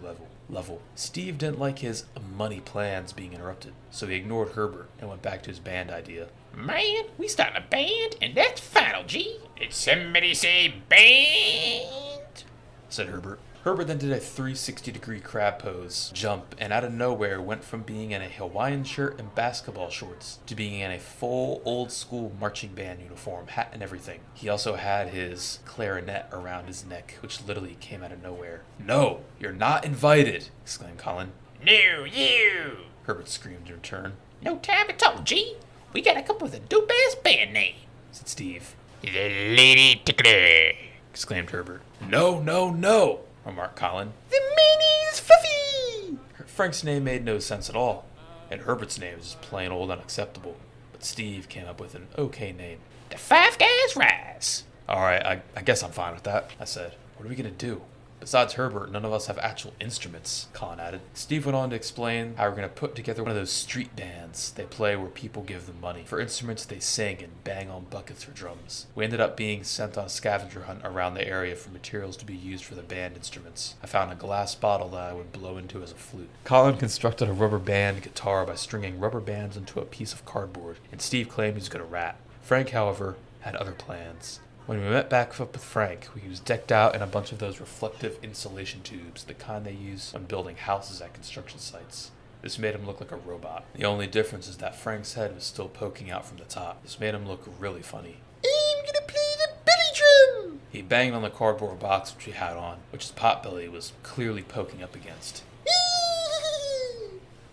[SPEAKER 1] level. Steve didn't like his money plans being interrupted, so he ignored Herbert and went back to his band idea.
[SPEAKER 2] Man, we starting a band, and that's final, G. Did somebody say band?
[SPEAKER 1] Said Herbert. Herbert then did a 360-degree crab pose, jump, and out of nowhere went from being in a Hawaiian shirt and basketball shorts to being in a full old-school marching band uniform, hat and everything. He also had his clarinet around his neck, which literally came out of nowhere. "No, you're not invited!" exclaimed Colin.
[SPEAKER 2] No, you!
[SPEAKER 1] Herbert screamed in return.
[SPEAKER 2] No time to talk, G. We got to come up with a dope-ass band name.
[SPEAKER 1] Said Steve.
[SPEAKER 2] The Lady Tickler,
[SPEAKER 1] exclaimed Herbert. No, no, no! remarked Colin.
[SPEAKER 3] the man is fluffy.
[SPEAKER 1] Frank's name made no sense at all, and Herbert's name was just plain old unacceptable. But Steve came up with an okay name.
[SPEAKER 2] The Five Guys Rise.
[SPEAKER 1] Alright, I guess I'm fine with that, I said. What are we gonna do? Besides Herbert, none of us have actual instruments, Colin added. Steve went on to explain how we're going to put together one of those street bands they play where people give them money. For instruments, they sing and bang on buckets or drums. We ended up being sent on a scavenger hunt around the area for materials to be used for the band instruments. I found a glass bottle that I would blow into as a flute. Colin constructed a rubber band guitar by stringing rubber bands into a piece of cardboard, and Steve claimed he was going to rap. Frank, however, had other plans. When we met back up with Frank, he was decked out in a bunch of those reflective insulation tubes, the kind they use when building houses at construction sites. This made him look like a robot. The only difference is that Frank's head was still poking out from the top. This made him look really funny.
[SPEAKER 3] I'm gonna play the belly drum.
[SPEAKER 1] He banged on the cardboard box which he had on, which his potbelly was clearly poking up against.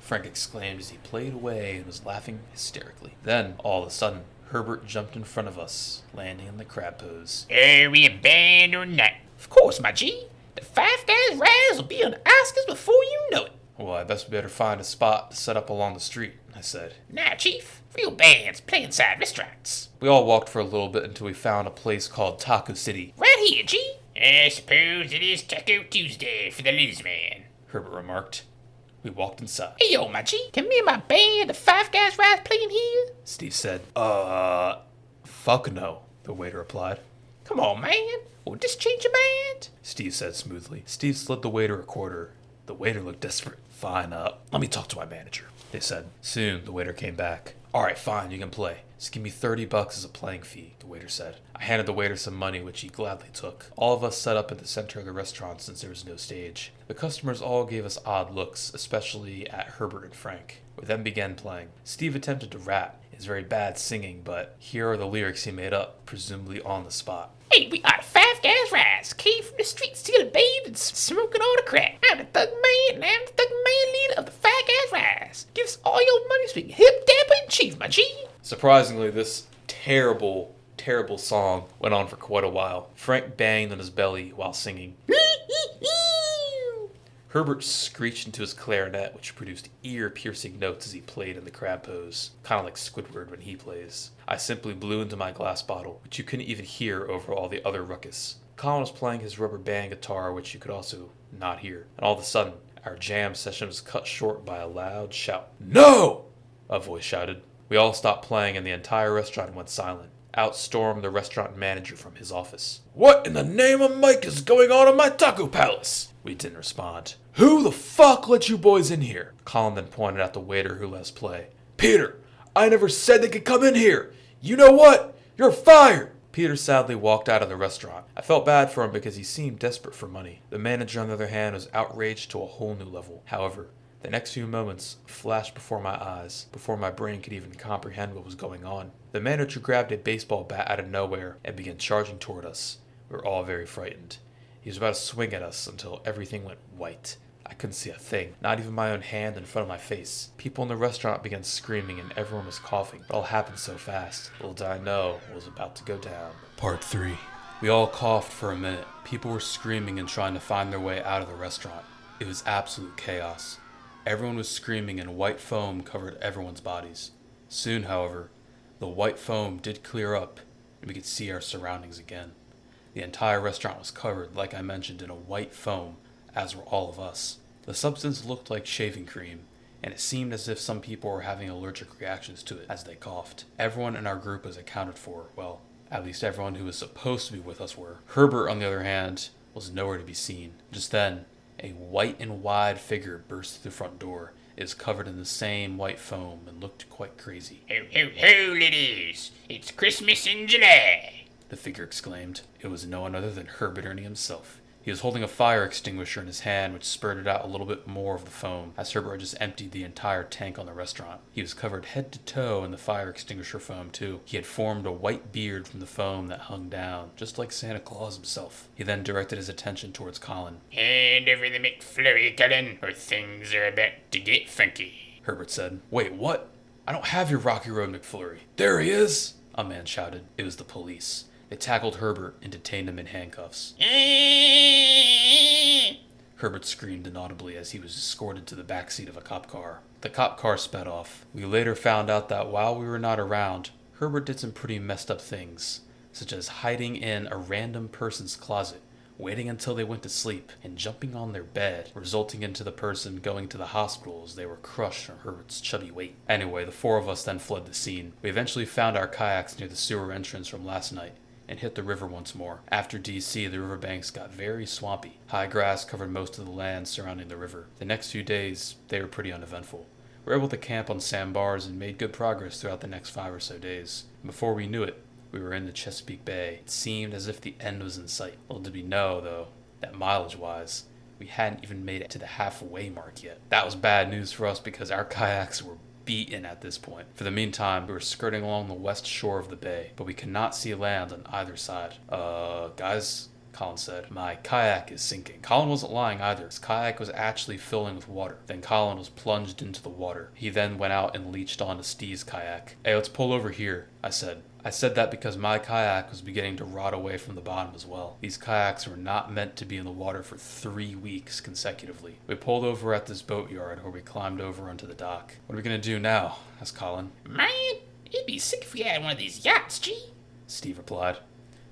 [SPEAKER 1] Frank exclaimed as he played away and was laughing hysterically. Then, all of a sudden, Herbert jumped in front of us, landing in the crab pose.
[SPEAKER 2] Are we a band or not? Of course, my G. The Five Guys Rise will be on the Oscars before you know it.
[SPEAKER 1] Well, I best better find a spot to set up along the street, I said.
[SPEAKER 2] Nah, Chief. Real bands play inside restaurants.
[SPEAKER 1] We all walked for a little bit until we found a place called Taco City.
[SPEAKER 2] Right here, G. I suppose it is Taco Tuesday for the ladies' man,
[SPEAKER 1] Herbert remarked. We walked inside.
[SPEAKER 2] Hey, yo, my G. Can me and my band, the Five Guys Rise, play in here?
[SPEAKER 1] Steve said. Fuck no, the waiter replied.
[SPEAKER 2] Come on, man. Will this change your mind?
[SPEAKER 1] Steve said smoothly. Steve slid the waiter a quarter. The waiter looked desperate. Fine, let me talk to my manager, they said. Soon, the waiter came back. Alright, fine, you can play. Just give me $30 as a playing fee, the waiter said. I handed the waiter some money, which he gladly took. All of us sat up at the center of the restaurant since there was no stage. The customers all gave us odd looks, especially at Herbert and Frank. We then began playing. Steve attempted to rap. It's very bad singing, but here are the lyrics he made up, presumably on the spot.
[SPEAKER 2] Hey, we are the Five Guys Rise. Came from the streets, stealing babes and smoking all the crack. I'm the Thug Man, and I'm the Thug Man leader of the Five Guys Rise.
[SPEAKER 1] Surprisingly, this terrible, terrible song went on for quite a while. Frank banged on his belly while singing. Herbert screeched into his clarinet, which produced ear-piercing notes as he played in the crab pose, kind of like Squidward when he plays. I simply blew into my glass bottle, which you couldn't even hear over all the other ruckus. Colin was playing his rubber band guitar, which you could also not hear. And all of a sudden, our jam session was cut short by a loud shout. "No!" a voice shouted. We all stopped playing and the entire restaurant went silent. Out stormed the restaurant manager from his office. "What in the name of Mike is going on in my taco palace?" We didn't respond. "Who the fuck let you boys in here?" Colin then pointed at the waiter who let us play. "Peter, I never said they could come in here. You know what? You're fired." Peter sadly walked out of the restaurant. I felt bad for him because he seemed desperate for money. The manager, on the other hand, was outraged to a whole new level. However, the next few moments flashed before my eyes, before my brain could even comprehend what was going on. The manager grabbed a baseball bat out of nowhere and began charging toward us. We were all very frightened. He was about to swing at us until everything went white. I couldn't see a thing, not even my own hand in front of my face. People in the restaurant began screaming and everyone was coughing. It all happened so fast. Little did I know what was about to go down. Part 3. We all coughed for a minute. People were screaming and trying to find their way out of the restaurant. It was absolute chaos. Everyone was screaming and white foam covered everyone's bodies. Soon, however, the white foam did clear up and we could see our surroundings again. The entire restaurant was covered, like I mentioned, in a white foam, as were all of us. The substance looked like shaving cream, and it seemed as if some people were having allergic reactions to it as they coughed. Everyone in our group was accounted for, well, at least everyone who was supposed to be with us were. Herbert, on the other hand, was nowhere to be seen. Just then, a white and wide figure burst through the front door. It was covered in the same white foam and looked quite crazy.
[SPEAKER 2] "Ho, ho, ho, ladies! It's Christmas in July!"
[SPEAKER 1] the figure exclaimed. It was no one other than Herbert Ernie himself. He was holding a fire extinguisher in his hand, which spurted out a little bit more of the foam, as Herbert had just emptied the entire tank on the restaurant. He was covered head to toe in the fire extinguisher foam, too. He had formed a white beard from the foam that hung down, just like Santa Claus himself. He then directed his attention towards Colin.
[SPEAKER 2] "Hand over the McFlurry, Colin, or things are about to get funky,"
[SPEAKER 1] Herbert said. "Wait, what? I don't have your Rocky Road McFlurry." "There he is!" a man shouted. It was the police. They tackled Herbert and detained him in handcuffs. Herbert screamed inaudibly as he was escorted to the backseat of a cop car. The cop car sped off. We later found out that while we were not around, Herbert did some pretty messed up things, such as hiding in a random person's closet, waiting until they went to sleep, and jumping on their bed, resulting into the person going to the hospital as they were crushed from Herbert's chubby weight. Anyway, the four of us then fled the scene. We eventually found our kayaks near the sewer entrance from last night, and hit the river once more. After DC, the riverbanks got very swampy. High grass covered most of the land surrounding the river. The next few days, they were pretty uneventful. We were able to camp on sandbars and made good progress throughout the next 5 or so days. Before we knew it, we were in the Chesapeake Bay. It seemed as if the end was in sight. Little did we know, though, that mileage-wise, we hadn't even made it to the halfway mark yet. That was bad news for us because our kayaks were beaten at this point. For the meantime, we were skirting along the west shore of the bay, but we could not see land on either side. Guys, Colin said, "my kayak is sinking." Colin wasn't lying either. His kayak was actually filling with water. Then Colin was plunged into the water. He then went out and leached onto Steve's kayak. "Hey, let's pull over here," I said. I said that because my kayak was beginning to rot away from the bottom as well. These kayaks were not meant to be in the water for 3 weeks consecutively. We pulled over at this boatyard where we climbed over onto the dock. "What are we gonna do now?" asked Colin.
[SPEAKER 2] "Man, it'd be sick if we had one of these yachts, G,"
[SPEAKER 1] Steve replied.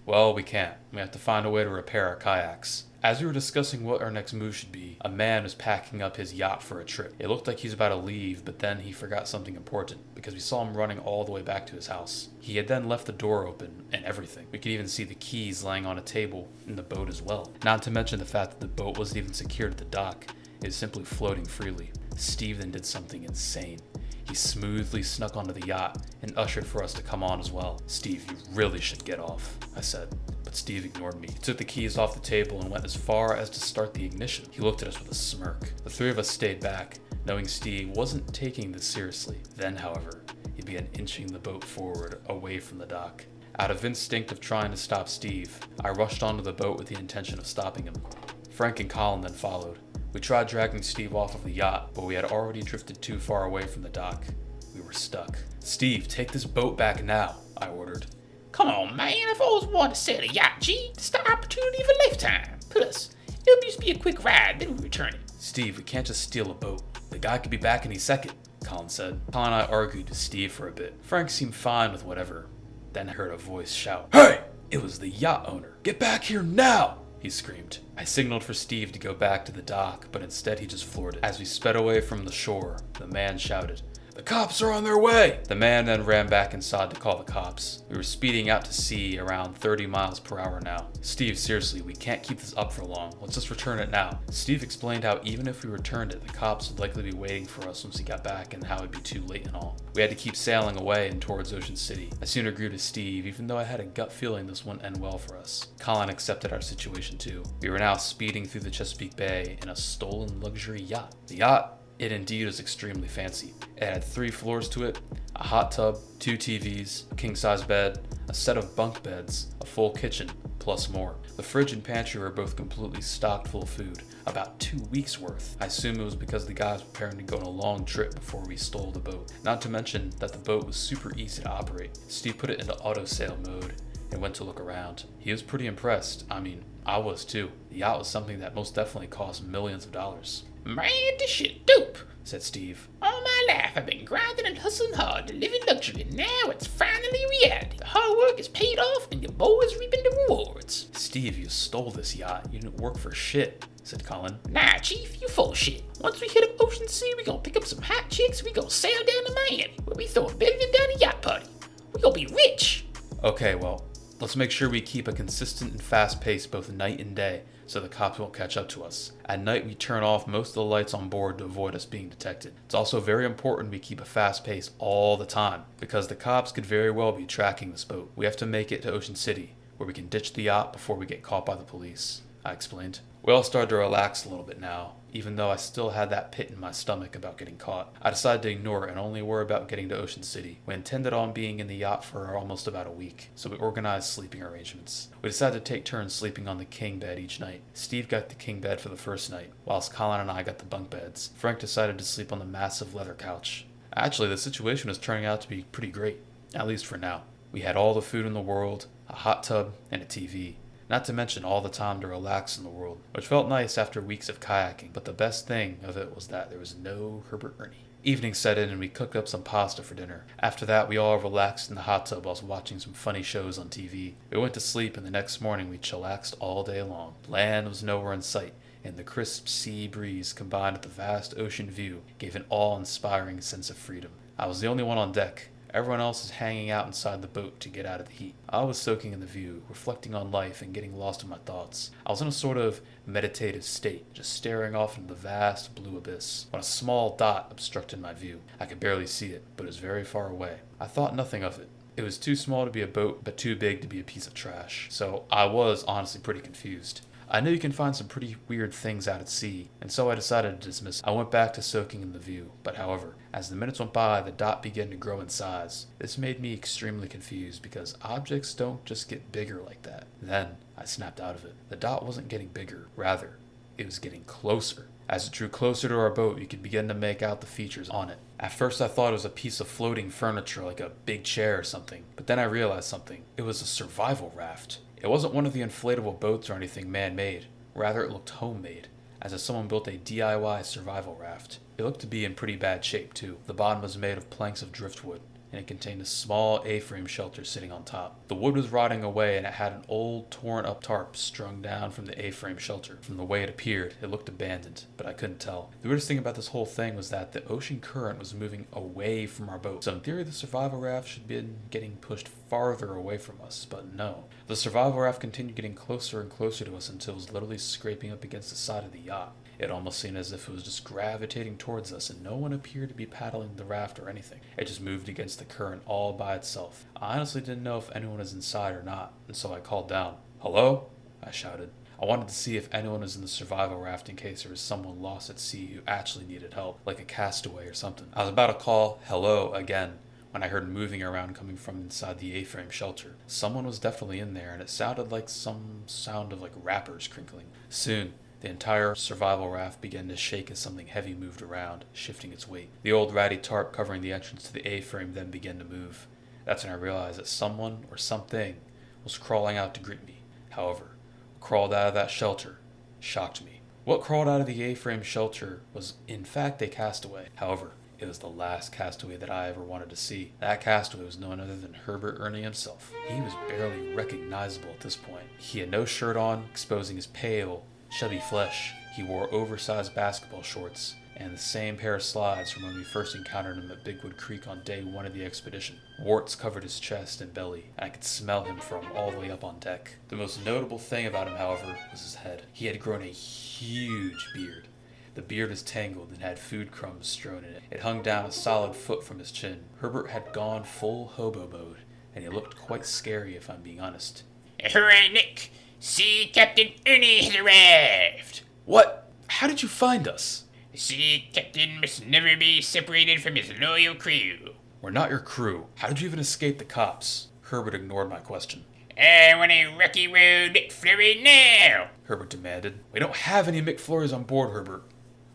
[SPEAKER 1] "Well, we can't. We have to find a way to repair our kayaks." As we were discussing what our next move should be, a man was packing up his yacht for a trip. It looked like he was about to leave, but then he forgot something important, because we saw him running all the way back to his house. He had then left the door open and everything. We could even see the keys laying on a table in the boat as well. Not to mention the fact that the boat wasn't even secured at the dock. It was simply floating freely. Steve then did something insane. He smoothly snuck onto the yacht and ushered for us to come on as well. "Steve, you really should get off," I said. But Steve ignored me. He took the keys off the table and went as far as to start the ignition. He looked at us with a smirk. The three of us stayed back, knowing Steve wasn't taking this seriously. Then, however, he began inching the boat forward away from the dock. Out of instinct of trying to stop Steve, I rushed onto the boat with the intention of stopping him. Frank and Colin then followed. We tried dragging Steve off of the yacht, but we had already drifted too far away from the dock. We were stuck. Steve, take this boat back now, I ordered.
[SPEAKER 2] Come on, man. I've always wanted to sail a yacht, G. It's the opportunity of a lifetime. Plus, it'll just be a quick ride, then we return it.
[SPEAKER 1] Steve, we can't just steal a boat. The guy could be back any second, Colin said. Colin and I argued with Steve for a bit. Frank seemed fine with whatever. Then I heard a voice shout, "Hey!" It was the yacht owner. "Get back here now!" he screamed. I signaled for Steve to go back to the dock, but instead he just floored it. As we sped away from the shore, the man shouted, "The cops are on their way!" The man then ran back inside to call the cops. We were speeding out to sea around 30 miles per hour now. "Steve, seriously, we can't keep this up for long. Let's just return it now." Steve explained how even if we returned it, the cops would likely be waiting for us once we got back and how it'd be too late and all. We had to keep sailing away and towards Ocean City. I soon agreed with Steve, even though I had a gut feeling this wouldn't end well for us. Colin accepted our situation too. We were now speeding through the Chesapeake Bay in a stolen luxury yacht. The yacht, it indeed was extremely fancy. It had 3 floors to it, a hot tub, 2 TVs, a king-size bed, a set of bunk beds, a full kitchen, plus more. The fridge and pantry were both completely stocked full of food, about 2 weeks worth. I assume it was because the guys were preparing to go on a long trip before we stole the boat. Not to mention that the boat was super easy to operate. Steve put it into auto sail mode and went to look around. He was pretty impressed. I mean, I was too. The yacht was something that most definitely cost millions of dollars.
[SPEAKER 2] Man, this shit dope,
[SPEAKER 1] said Steve.
[SPEAKER 2] All my life I've been grinding and hustling hard to live in luxury. Now it's finally reality. The hard work is paid off and your boys reaping the rewards.
[SPEAKER 1] Steve, you stole this yacht. You didn't work for shit, said Colin.
[SPEAKER 2] Nah, Chief, you full of shit. Once we hit up Ocean City, we gonna pick up some hot chicks. We gonna sail down to Miami, where we throw $1 billion down a yacht party. We gonna be rich.
[SPEAKER 1] Okay, well, let's make sure we keep a consistent and fast pace both night and day so the cops won't catch up to us. At night, we turn off most of the lights on board to avoid us being detected. It's also very important we keep a fast pace all the time because the cops could very well be tracking this boat. We have to make it to Ocean City where we can ditch the yacht before we get caught by the police, I explained. We all started to relax a little bit now, even though I still had that pit in my stomach about getting caught. I decided to ignore it and only worry about getting to Ocean City. We intended on being in the yacht for almost about a week, so we organized sleeping arrangements. We decided to take turns sleeping on the king bed each night. Steve got the king bed for the first night, whilst Colin and I got the bunk beds. Frank decided to sleep on the massive leather couch. Actually, the situation was turning out to be pretty great, at least for now. We had all the food in the world, a hot tub, and a TV. Not to mention all the time to relax in the world, which felt nice after weeks of kayaking, but the best thing of it was that there was no Herbert Ernie. Evening set in and we cooked up some pasta for dinner. After that, we all relaxed in the hot tub whilst watching some funny shows on TV. We went to sleep and the next morning we chillaxed all day long. Land was nowhere in sight, and the crisp sea breeze combined with the vast ocean view gave an awe-inspiring sense of freedom. I was the only one on deck. Everyone else is hanging out inside the boat to get out of the heat. I was soaking in the view, reflecting on life and getting lost in my thoughts. I was in a sort of meditative state, just staring off into the vast blue abyss, when a small dot obstructed my view. I could barely see it, but it was very far away. I thought nothing of it. It was too small to be a boat, but too big to be a piece of trash. So I was honestly pretty confused. I knew you can find some pretty weird things out at sea, and so I decided to dismiss it. I went back to soaking in the view, but however, as the minutes went by, the dot began to grow in size. This made me extremely confused because objects don't just get bigger like that. Then, I snapped out of it. The dot wasn't getting bigger, rather, it was getting closer. As it drew closer to our boat, you could begin to make out the features on it. At first I thought it was a piece of floating furniture like a big chair or something, but then I realized something. It was a survival raft. It wasn't one of the inflatable boats or anything man-made. Rather, it looked homemade, as if someone built a DIY survival raft. It looked to be in pretty bad shape, too. The bottom was made of planks of driftwood, and it contained a small A-frame shelter sitting on top. The wood was rotting away, and it had an old, torn-up tarp strung down from the A-frame shelter. From the way it appeared, it looked abandoned, but I couldn't tell. The weirdest thing about this whole thing was that the ocean current was moving away from our boat. So in theory, the survival raft should be getting pushed farther away from us, but no. The survival raft continued getting closer and closer to us until it was literally scraping up against the side of the yacht. It almost seemed as if it was just gravitating towards us, and no one appeared to be paddling the raft or anything. It just moved against the current all by itself. I honestly didn't know if anyone was inside or not, and so I called down. "Hello?" I shouted. I wanted to see if anyone was in the survival raft in case there was someone lost at sea who actually needed help, like a castaway or something. I was about to call "hello" again when I heard moving around coming from inside the A-frame shelter. Someone was definitely in there, and it sounded like some sound of like wrappers crinkling. Soon, The entire survival raft began to shake as something heavy moved around, shifting its weight. The old ratty tarp covering the entrance to the A-frame then began to move. That's when I realized that someone or something was crawling out to greet me. However, what crawled out of that shelter shocked me. What crawled out of the A-frame shelter was in fact a castaway. However, it was the last castaway that I ever wanted to see. That castaway was none other than Herbert Ernie himself. He was barely recognizable at this point. He had no shirt on, exposing his pale, chubby flesh. He wore oversized basketball shorts and the same pair of slides from when we first encountered him at Bigwood Creek on day 1 of the expedition. Warts covered his chest and belly, and I could smell him from all the way up on deck. The most notable thing about him, however, was his head. He had grown a huge beard. The beard was tangled and had food crumbs strewn in it. It hung down a solid foot from his chin. Herbert had gone full hobo mode, and he looked quite scary if I'm being honest.
[SPEAKER 2] Hooray, Nick! Sea Captain Ernie has arrived!
[SPEAKER 1] What? How did you find us?
[SPEAKER 2] The sea captain must never be separated from his loyal crew.
[SPEAKER 1] We're not your crew. How did you even escape the cops? Herbert ignored my question.
[SPEAKER 2] I want a Rocky Road McFlurry now!
[SPEAKER 1] Herbert demanded. We don't have any McFlurries on board, Herbert.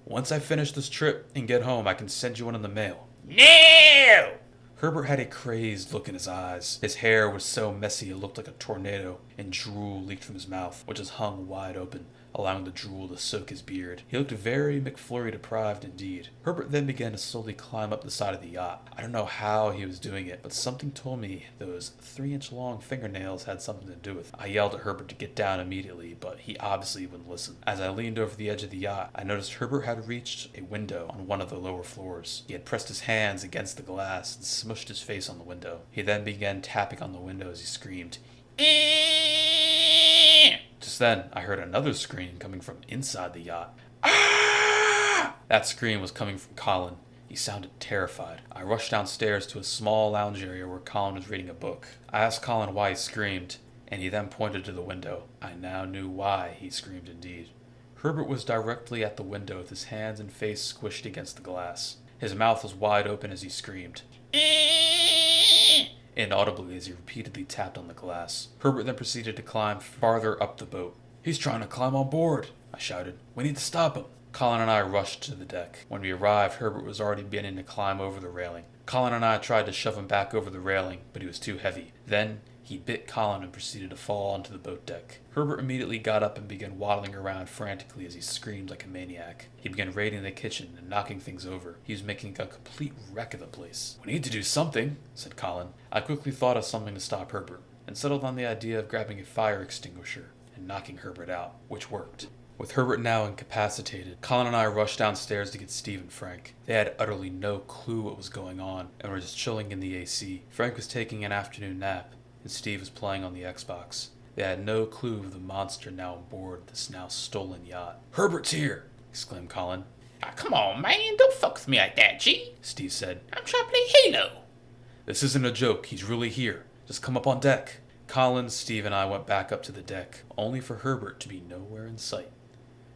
[SPEAKER 1] Once I finish this trip and get home, I can send you one in the mail.
[SPEAKER 2] No!
[SPEAKER 1] Herbert had a crazed look in his eyes. His hair was so messy it looked like a tornado, and drool leaked from his mouth, which was hung wide open, allowing the drool to soak his beard. He looked very McFlurry deprived indeed. Herbert then began to slowly climb up the side of the yacht. I don't know how he was doing it, but something told me those 3-inch long fingernails had something to do with it. I yelled at Herbert to get down immediately, but he obviously wouldn't listen. As I leaned over the edge of the yacht, I noticed Herbert had reached a window on one of the lower floors. He had pressed his hands against the glass and smushed his face on the window. He then began tapping on the window as he screamed. Just then, I heard another scream coming from inside the yacht. Ah! That scream was coming from Colin. He sounded terrified. I rushed downstairs to a small lounge area where Colin was reading a book. I asked Colin why he screamed, and he then pointed to the window. I now knew why he screamed indeed. Herbert was directly at the window with his hands and face squished against the glass. His mouth was wide open as he screamed. Inaudibly as he repeatedly tapped on the glass. Herbert then proceeded to climb farther up the boat. He's trying to climb on board, I shouted. We need to stop him. Colin and I rushed to the deck. When we arrived, Herbert was already beginning to climb over the railing. Colin and I tried to shove him back over the railing, but he was too heavy. Then he bit Colin and proceeded to fall onto the boat deck. Herbert immediately got up and began waddling around frantically as he screamed like a maniac. He began raiding the kitchen and knocking things over. He was making a complete wreck of the place. We need to do something, said Colin. I quickly thought of something to stop Herbert, and settled on the idea of grabbing a fire extinguisher and knocking Herbert out, which worked. With Herbert now incapacitated, Colin and I rushed downstairs to get Steve and Frank. They had utterly no clue what was going on, and were just chilling in the AC. Frank was taking an afternoon nap, and Steve was playing on the Xbox. They had no clue of the monster now on board this now stolen yacht. Herbert's here, exclaimed Colin.
[SPEAKER 2] Ah, come on, man, don't fuck with me like that, G.
[SPEAKER 1] Steve said.
[SPEAKER 2] I'm trying to play Halo.
[SPEAKER 1] This isn't a joke, he's really here. Just come up on deck. Colin, Steve, and I went back up to the deck, only for Herbert to be nowhere in sight.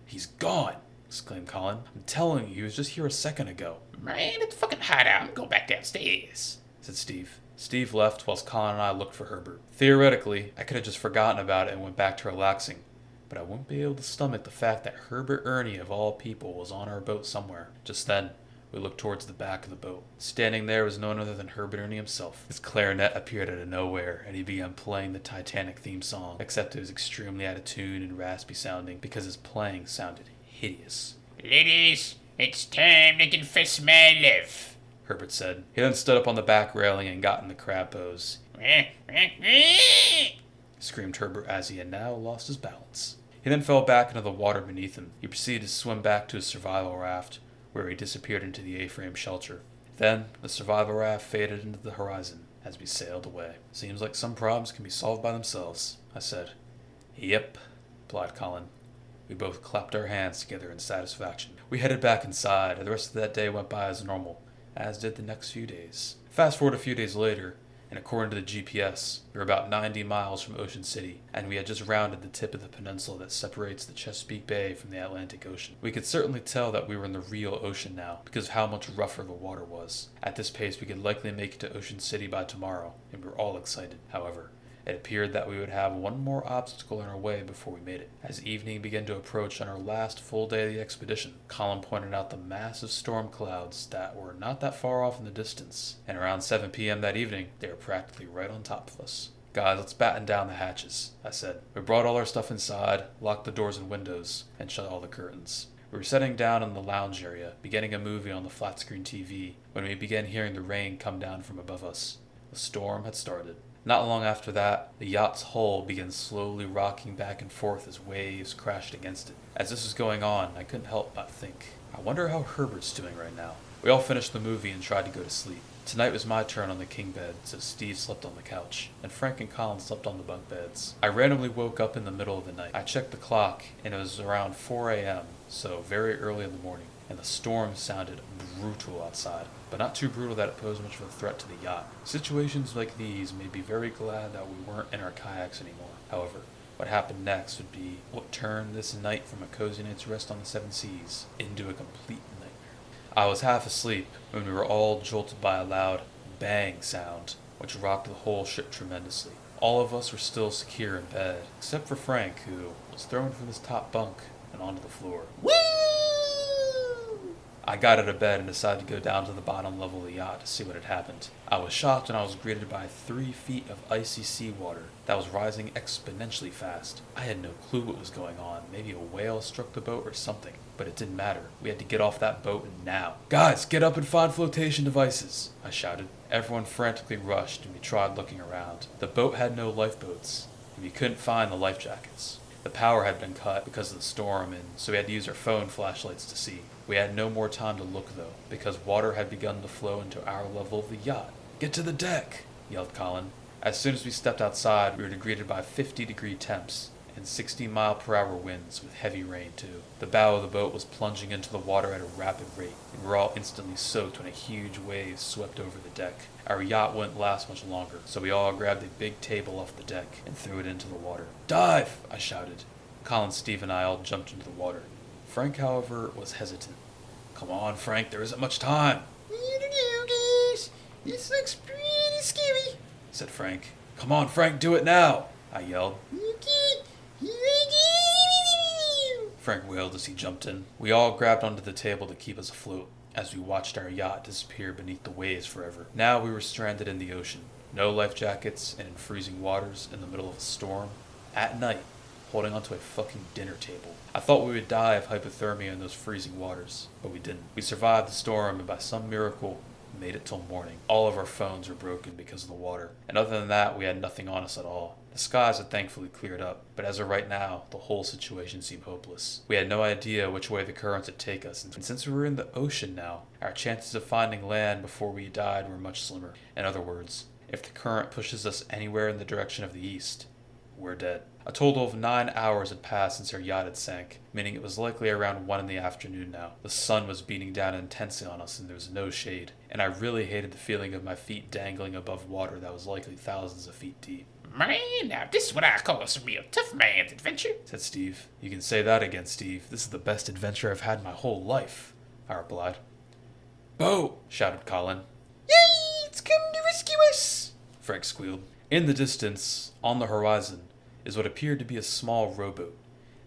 [SPEAKER 1] He's gone, exclaimed Colin. I'm telling you, he was just here a second ago.
[SPEAKER 2] Man, it's fucking hot out. I'm going back downstairs,
[SPEAKER 1] said Steve. Steve left whilst Colin and I looked for Herbert. Theoretically, I could have just forgotten about it and went back to relaxing, but I wouldn't be able to stomach the fact that Herbert Ernie, of all people, was on our boat somewhere. Just then, we looked towards the back of the boat. Standing there was none other than Herbert Ernie himself. His clarinet appeared out of nowhere, and he began playing the Titanic theme song, except it was extremely out of tune and raspy sounding, because his playing sounded hideous.
[SPEAKER 2] Ladies, it's time to confess my love,
[SPEAKER 1] Herbert said. He then stood up on the back railing and got in the crab pose. Screamed Herbert as he had now lost his balance. He then fell back into the water beneath him. He proceeded to swim back to his survival raft, where he disappeared into the A-frame shelter. Then, the survival raft faded into the horizon as we sailed away. Seems like some problems can be solved by themselves, I said. Yep, replied Colin. We both clapped our hands together in satisfaction. We headed back inside, and the rest of that day went by as normal, as did the next few days. Fast forward a few days later, and according to the GPS, we were about 90 miles from Ocean City, and we had just rounded the tip of the peninsula that separates the Chesapeake Bay from the Atlantic Ocean. We could certainly tell that we were in the real ocean now, because of how much rougher the water was. At this pace, we could likely make it to Ocean City by tomorrow, and we were all excited. However, It appeared that we would have one more obstacle in our way before we made it. As evening began to approach on our last full day of the expedition, Colin pointed out the massive storm clouds that were not that far off in the distance, and around 7 p.m. that evening, they were practically right on top of us. Guys, let's batten down the hatches, I said. We brought all our stuff inside, locked the doors and windows, and shut all the curtains. We were sitting down in the lounge area, beginning a movie on the flat screen TV, when we began hearing the rain come down from above us. The storm had started. Not long after that, the yacht's hull began slowly rocking back and forth as waves crashed against it. As this was going on, I couldn't help but think, I wonder how Herbert's doing right now. We all finished the movie and tried to go to sleep. Tonight was my turn on the king bed, so Steve slept on the couch, and Frank and Colin slept on the bunk beds. I randomly woke up in the middle of the night. I checked the clock, and it was around 4 a.m., so very early in the morning, and the storm sounded brutal outside, but not too brutal that it posed much of a threat to the yacht. Situations like these made me very glad that we weren't in our kayaks anymore. However, what happened next would be what turned this night from a cozy night's rest on the seven seas into a complete nightmare. I was half asleep when we were all jolted by a loud bang sound, which rocked the whole ship tremendously. All of us were still secure in bed, except for Frank, who was thrown from his top bunk and onto the floor.
[SPEAKER 3] Woo!
[SPEAKER 1] I got out of bed and decided to go down to the bottom level of the yacht to see what had happened. I was shocked when I was greeted by 3 feet of icy seawater that was rising exponentially fast. I had no clue what was going on. Maybe a whale struck the boat or something, but it didn't matter. We had to get off that boat now. Guys, get up and find flotation devices, I shouted. Everyone frantically rushed and we tried looking around. The boat had no lifeboats, and we couldn't find the life jackets. The power had been cut because of the storm, and so we had to use our phone flashlights to see. We had no more time to look, though, because water had begun to flow into our level of the yacht. Get to the deck, yelled Colin. As soon as we stepped outside, we were greeted by 50-degree temps and 60-mile-per-hour winds with heavy rain, too. The bow of the boat was plunging into the water at a rapid rate, and we were all instantly soaked when a huge wave swept over the deck. Our yacht wouldn't last much longer, so we all grabbed a big table off the deck and threw it into the water. Dive! I shouted. Colin, Steve, and I all jumped into the water. Frank, however, was hesitant. Come on, Frank, there isn't much time,
[SPEAKER 3] I don't know, guys. This looks pretty scary,
[SPEAKER 1] said Frank. Come on, Frank, do it now, I yelled.
[SPEAKER 3] Okay, here I go.
[SPEAKER 1] Frank wailed as he jumped in. We all grabbed onto the table to keep us afloat as we watched our yacht disappear beneath the waves forever. Now we were stranded in the ocean. No life jackets and in freezing waters in the middle of a storm. At night, holding onto a fucking dinner table. I thought we would die of hypothermia in those freezing waters, but we didn't. We survived the storm and by some miracle made it till morning. All of our phones were broken because of the water, and other than that, we had nothing on us at all. The skies had thankfully cleared up, but as of right now, the whole situation seemed hopeless. We had no idea which way the currents would take us, and since we were in the ocean now, our chances of finding land before we died were much slimmer. In other words, if the current pushes us anywhere in the direction of the east, we're dead. A total of 9 hours had passed since our yacht had sank, meaning it was likely around 1 in the afternoon now. The sun was beating down intensely on us and there was no shade, and I really hated the feeling of my feet dangling above water that was likely thousands of feet deep.
[SPEAKER 2] Man, now this is what I call some real tough man's adventure,
[SPEAKER 1] Said Steve. You can say that again, Steve. This is the best adventure I've had in my whole life, I replied. Boat! Shouted Colin.
[SPEAKER 3] Yay, it's come to rescue us.
[SPEAKER 1] Frank squealed. In the distance, on the horizon, is what appeared to be a small rowboat.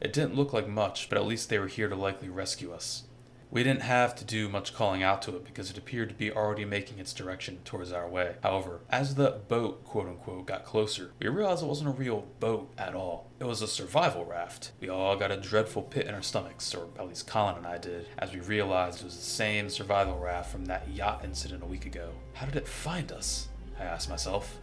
[SPEAKER 1] It didn't look like much, but at least they were here to likely rescue us. We didn't have to do much calling out to it because it appeared to be already making its direction towards our way. However, as the boat, quote-unquote, got closer, we realized it wasn't a real boat at all. It was a survival raft. We all got a dreadful pit in our stomachs, or at least Colin and I did, as we realized it was the same survival raft from that yacht incident a week ago. How did it find us? I asked myself.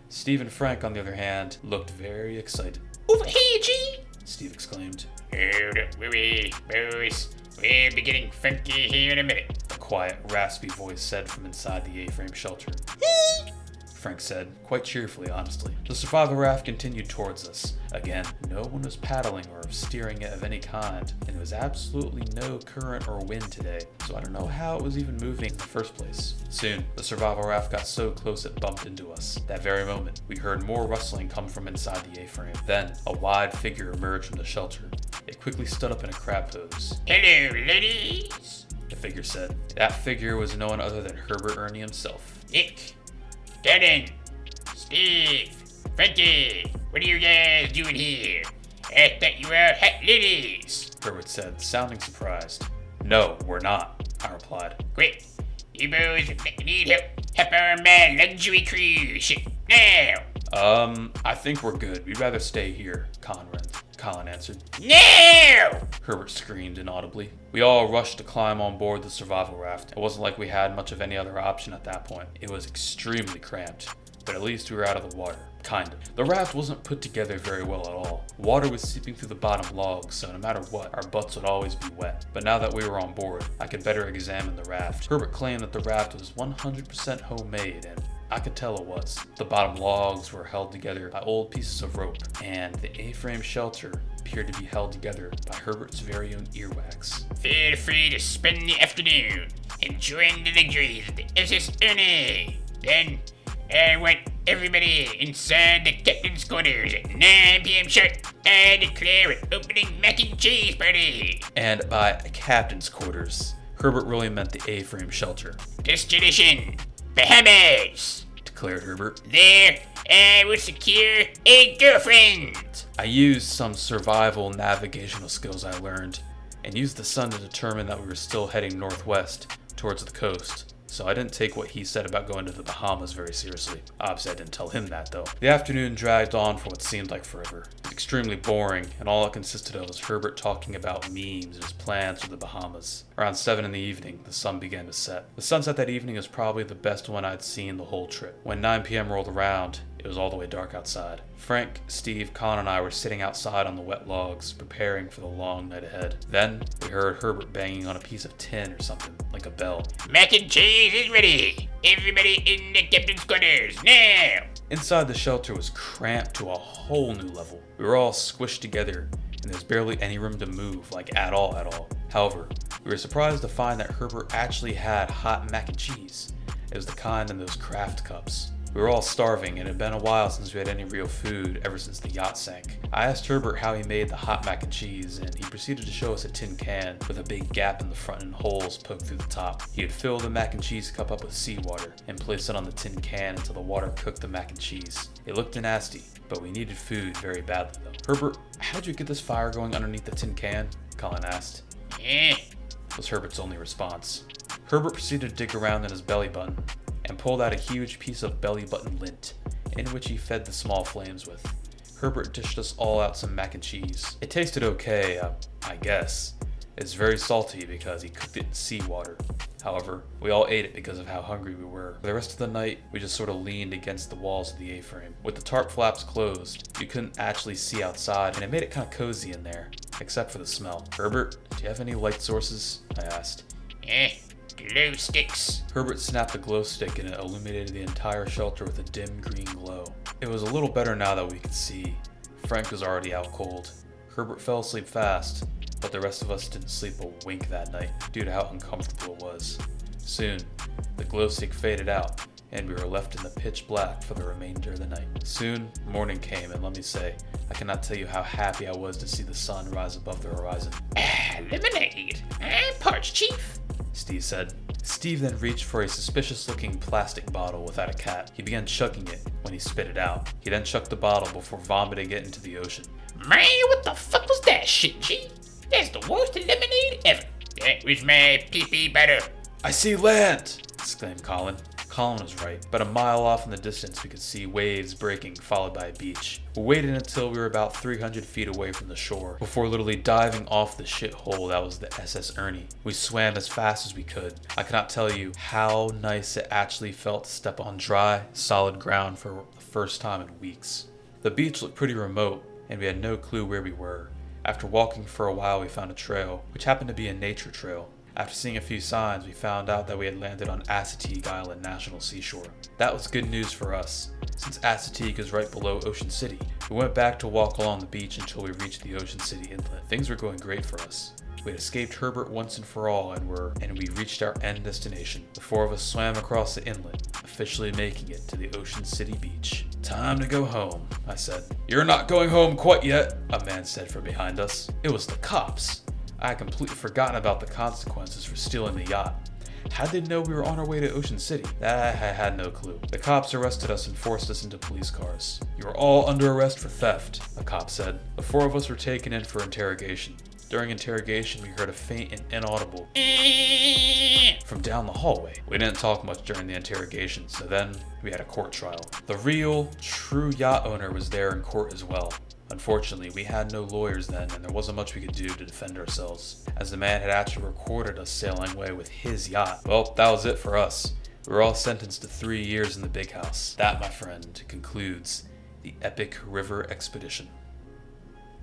[SPEAKER 1] Steve and Frank, on the other hand, looked very excited.
[SPEAKER 2] Over here, G!
[SPEAKER 1] Steve exclaimed.
[SPEAKER 2] Hold up, wee boys. We'll be getting funky here in a minute.
[SPEAKER 1] A quiet, raspy voice said from inside the A-frame shelter.
[SPEAKER 3] Hey,
[SPEAKER 1] Frank said, quite cheerfully, honestly. The survival raft continued towards us. Again, no one was paddling or steering it of any kind, and there was absolutely no current or wind today, so I don't know how it was even moving in the first place. Soon, the survival raft got so close it bumped into us. That very moment, we heard more rustling come from inside the A-frame. Then, a wide figure emerged from the shelter. It quickly stood up in a crab pose.
[SPEAKER 2] Hello, ladies.
[SPEAKER 1] The figure said. That figure was no one other than Herbert Ernie himself.
[SPEAKER 2] Nick, Darren, Steve, Frankie, what are you guys doing here? I thought you were out hot ladies.
[SPEAKER 1] Herbert said, sounding surprised. No, we're not, I replied.
[SPEAKER 2] Quick, you boys need help. Help our man luxury cruise ship now.
[SPEAKER 1] I think we're good. We'd rather stay here, Colin answered.
[SPEAKER 2] Now!
[SPEAKER 1] Herbert screamed inaudibly. We all rushed to climb on board the survival raft. It wasn't like we had much of any other option at that point. It was extremely cramped, but at least we were out of the water. Kind of. The raft wasn't put together very well at all. Water was seeping through the bottom logs, so no matter what, our butts would always be wet. But now that we were on board, I could better examine the raft. Herbert claimed that the raft was 100% homemade, and I could tell it was. The bottom logs were held together by old pieces of rope, and the A-frame shelter appeared to be held together by Herbert's very own earwax.
[SPEAKER 2] Feel free to spend the afternoon enjoying the luxuries of the SS Ernie. Then, I want everybody inside the captain's quarters at 9 p.m. sharp. I declare an opening mac and cheese party.
[SPEAKER 1] And by captain's quarters, Herbert really meant the A-frame shelter.
[SPEAKER 2] Destination, Bahamas,
[SPEAKER 1] declared Herbert.
[SPEAKER 2] There, I will secure a girlfriend.
[SPEAKER 1] I used some survival navigational skills I learned, and used the sun to determine that we were still heading northwest towards the coast. So I didn't take what he said about going to the Bahamas very seriously. Obviously I didn't tell him that though. The afternoon dragged on for what seemed like forever. It was extremely boring, and all it consisted of was Herbert talking about memes and his plans for the Bahamas. Around 7 in the evening, the sun began to set. The sunset that evening was probably the best one I'd seen the whole trip. When 9 p.m. rolled around, it was all the way dark outside. Frank, Steve, Colin, and I were sitting outside on the wet logs, preparing for the long night ahead. Then, we heard Herbert banging on a piece of tin or something, like a bell.
[SPEAKER 2] Mac and cheese is ready. Everybody in the captain's quarters, now.
[SPEAKER 1] Inside the shelter was cramped to a whole new level. We were all squished together, and there was barely any room to move, like at all. However, we were surprised to find that Herbert actually had hot mac and cheese. It was the kind in those craft cups. We were all starving, and it had been a while since we had any real food ever since the yacht sank. I asked Herbert how he made the hot mac and cheese, and he proceeded to show us a tin can with a big gap in the front and holes poked through the top. He would fill the mac and cheese cup up with seawater and place it on the tin can until the water cooked the mac and cheese. It looked nasty, but we needed food very badly though. Herbert, how did you get this fire going underneath the tin can? Colin asked. Was Herbert's only response. Herbert proceeded to dig around in his belly button and pulled out a huge piece of belly button lint, in which he fed the small flames with. Herbert dished us all out some mac and cheese. It tasted okay, I guess. It's very salty because he cooked it in seawater. However, we all ate it because of how hungry we were. For the rest of the night, we just sort of leaned against the walls of the A-frame. With the tarp flaps closed, you couldn't actually see outside, and it made it kind of cozy in there, except for the smell. Herbert, do you have any light sources? I asked.
[SPEAKER 2] Glow sticks.
[SPEAKER 1] Herbert snapped a glow stick and it illuminated the entire shelter with a dim green glow. It was a little better now that we could see. Frank was already out cold. Herbert fell asleep fast, but the rest of us didn't sleep a wink that night due to how uncomfortable it was. Soon, the glow stick faded out, and we were left in the pitch black for the remainder of the night. Soon, morning came, and let me say, I cannot tell you how happy I was to see the sun rise above the horizon.
[SPEAKER 2] Lemonade. I'm parched, Chief,
[SPEAKER 1] Steve said. Steve then reached for a suspicious-looking plastic bottle without a cap. He began chugging it when he spit it out. He then chucked the bottle before vomiting it into the ocean.
[SPEAKER 2] Man, what the fuck was that shit, G? That's the worst lemonade ever. That was my pee-pee butter.
[SPEAKER 1] I see land! Exclaimed Colin. Colin was right, but a mile off in the distance we could see waves breaking, followed by a beach. We waited until we were about 300 feet away from the shore, before literally diving off the shithole that was the SS Ernie. We swam as fast as we could. I cannot tell you how nice it actually felt to step on dry, solid ground for the first time in weeks. The beach looked pretty remote, and we had no clue where we were. After walking for a while, we found a trail, which happened to be a nature trail. After seeing a few signs, we found out that we had landed on Assateague Island National Seashore. That was good news for us, since Assateague is right below Ocean City. We went back to walk along the beach until we reached the Ocean City inlet. Things were going great for us. We had escaped Herbert once and for all, and we reached our end destination. The four of us swam across the inlet, officially making it to the Ocean City beach. Time to go home, I said. You're not going home quite yet, a man said from behind us. It was the cops. I had completely forgotten about the consequences for stealing the yacht. How'd they know we were on our way to Ocean City? That I had no clue. The cops arrested us and forced us into police cars. You are all under arrest for theft, a cop said. The 4 of us were taken in for interrogation. During interrogation, we heard a faint and inaudible from down the hallway. We didn't talk much during the interrogation, so then we had a court trial. The real, true yacht owner was there in court as well. Unfortunately, we had no lawyers then, and there wasn't much we could do to defend ourselves, as the man had actually recorded us sailing away with his yacht. Well, that was it for us. We were all sentenced to 3 years in the big house. That, my friend, concludes the epic river expedition.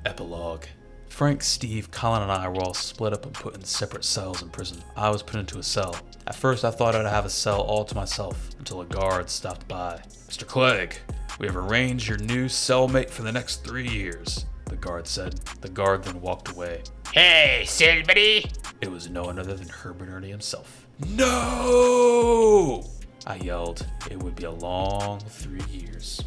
[SPEAKER 1] Epilogue. Frank, Steve, Colin, and I were all split up and put in separate cells in prison. I was put into a cell. At first, I thought I'd have a cell all to myself until a guard stopped by. "Mr. Clegg, we have arranged your new cellmate for the next 3 years," the guard said. The guard then walked away.
[SPEAKER 2] Hey, cell buddy.
[SPEAKER 1] It was no one other than Herbert Ernie himself. "No!" I yelled. It would be a long 3 years.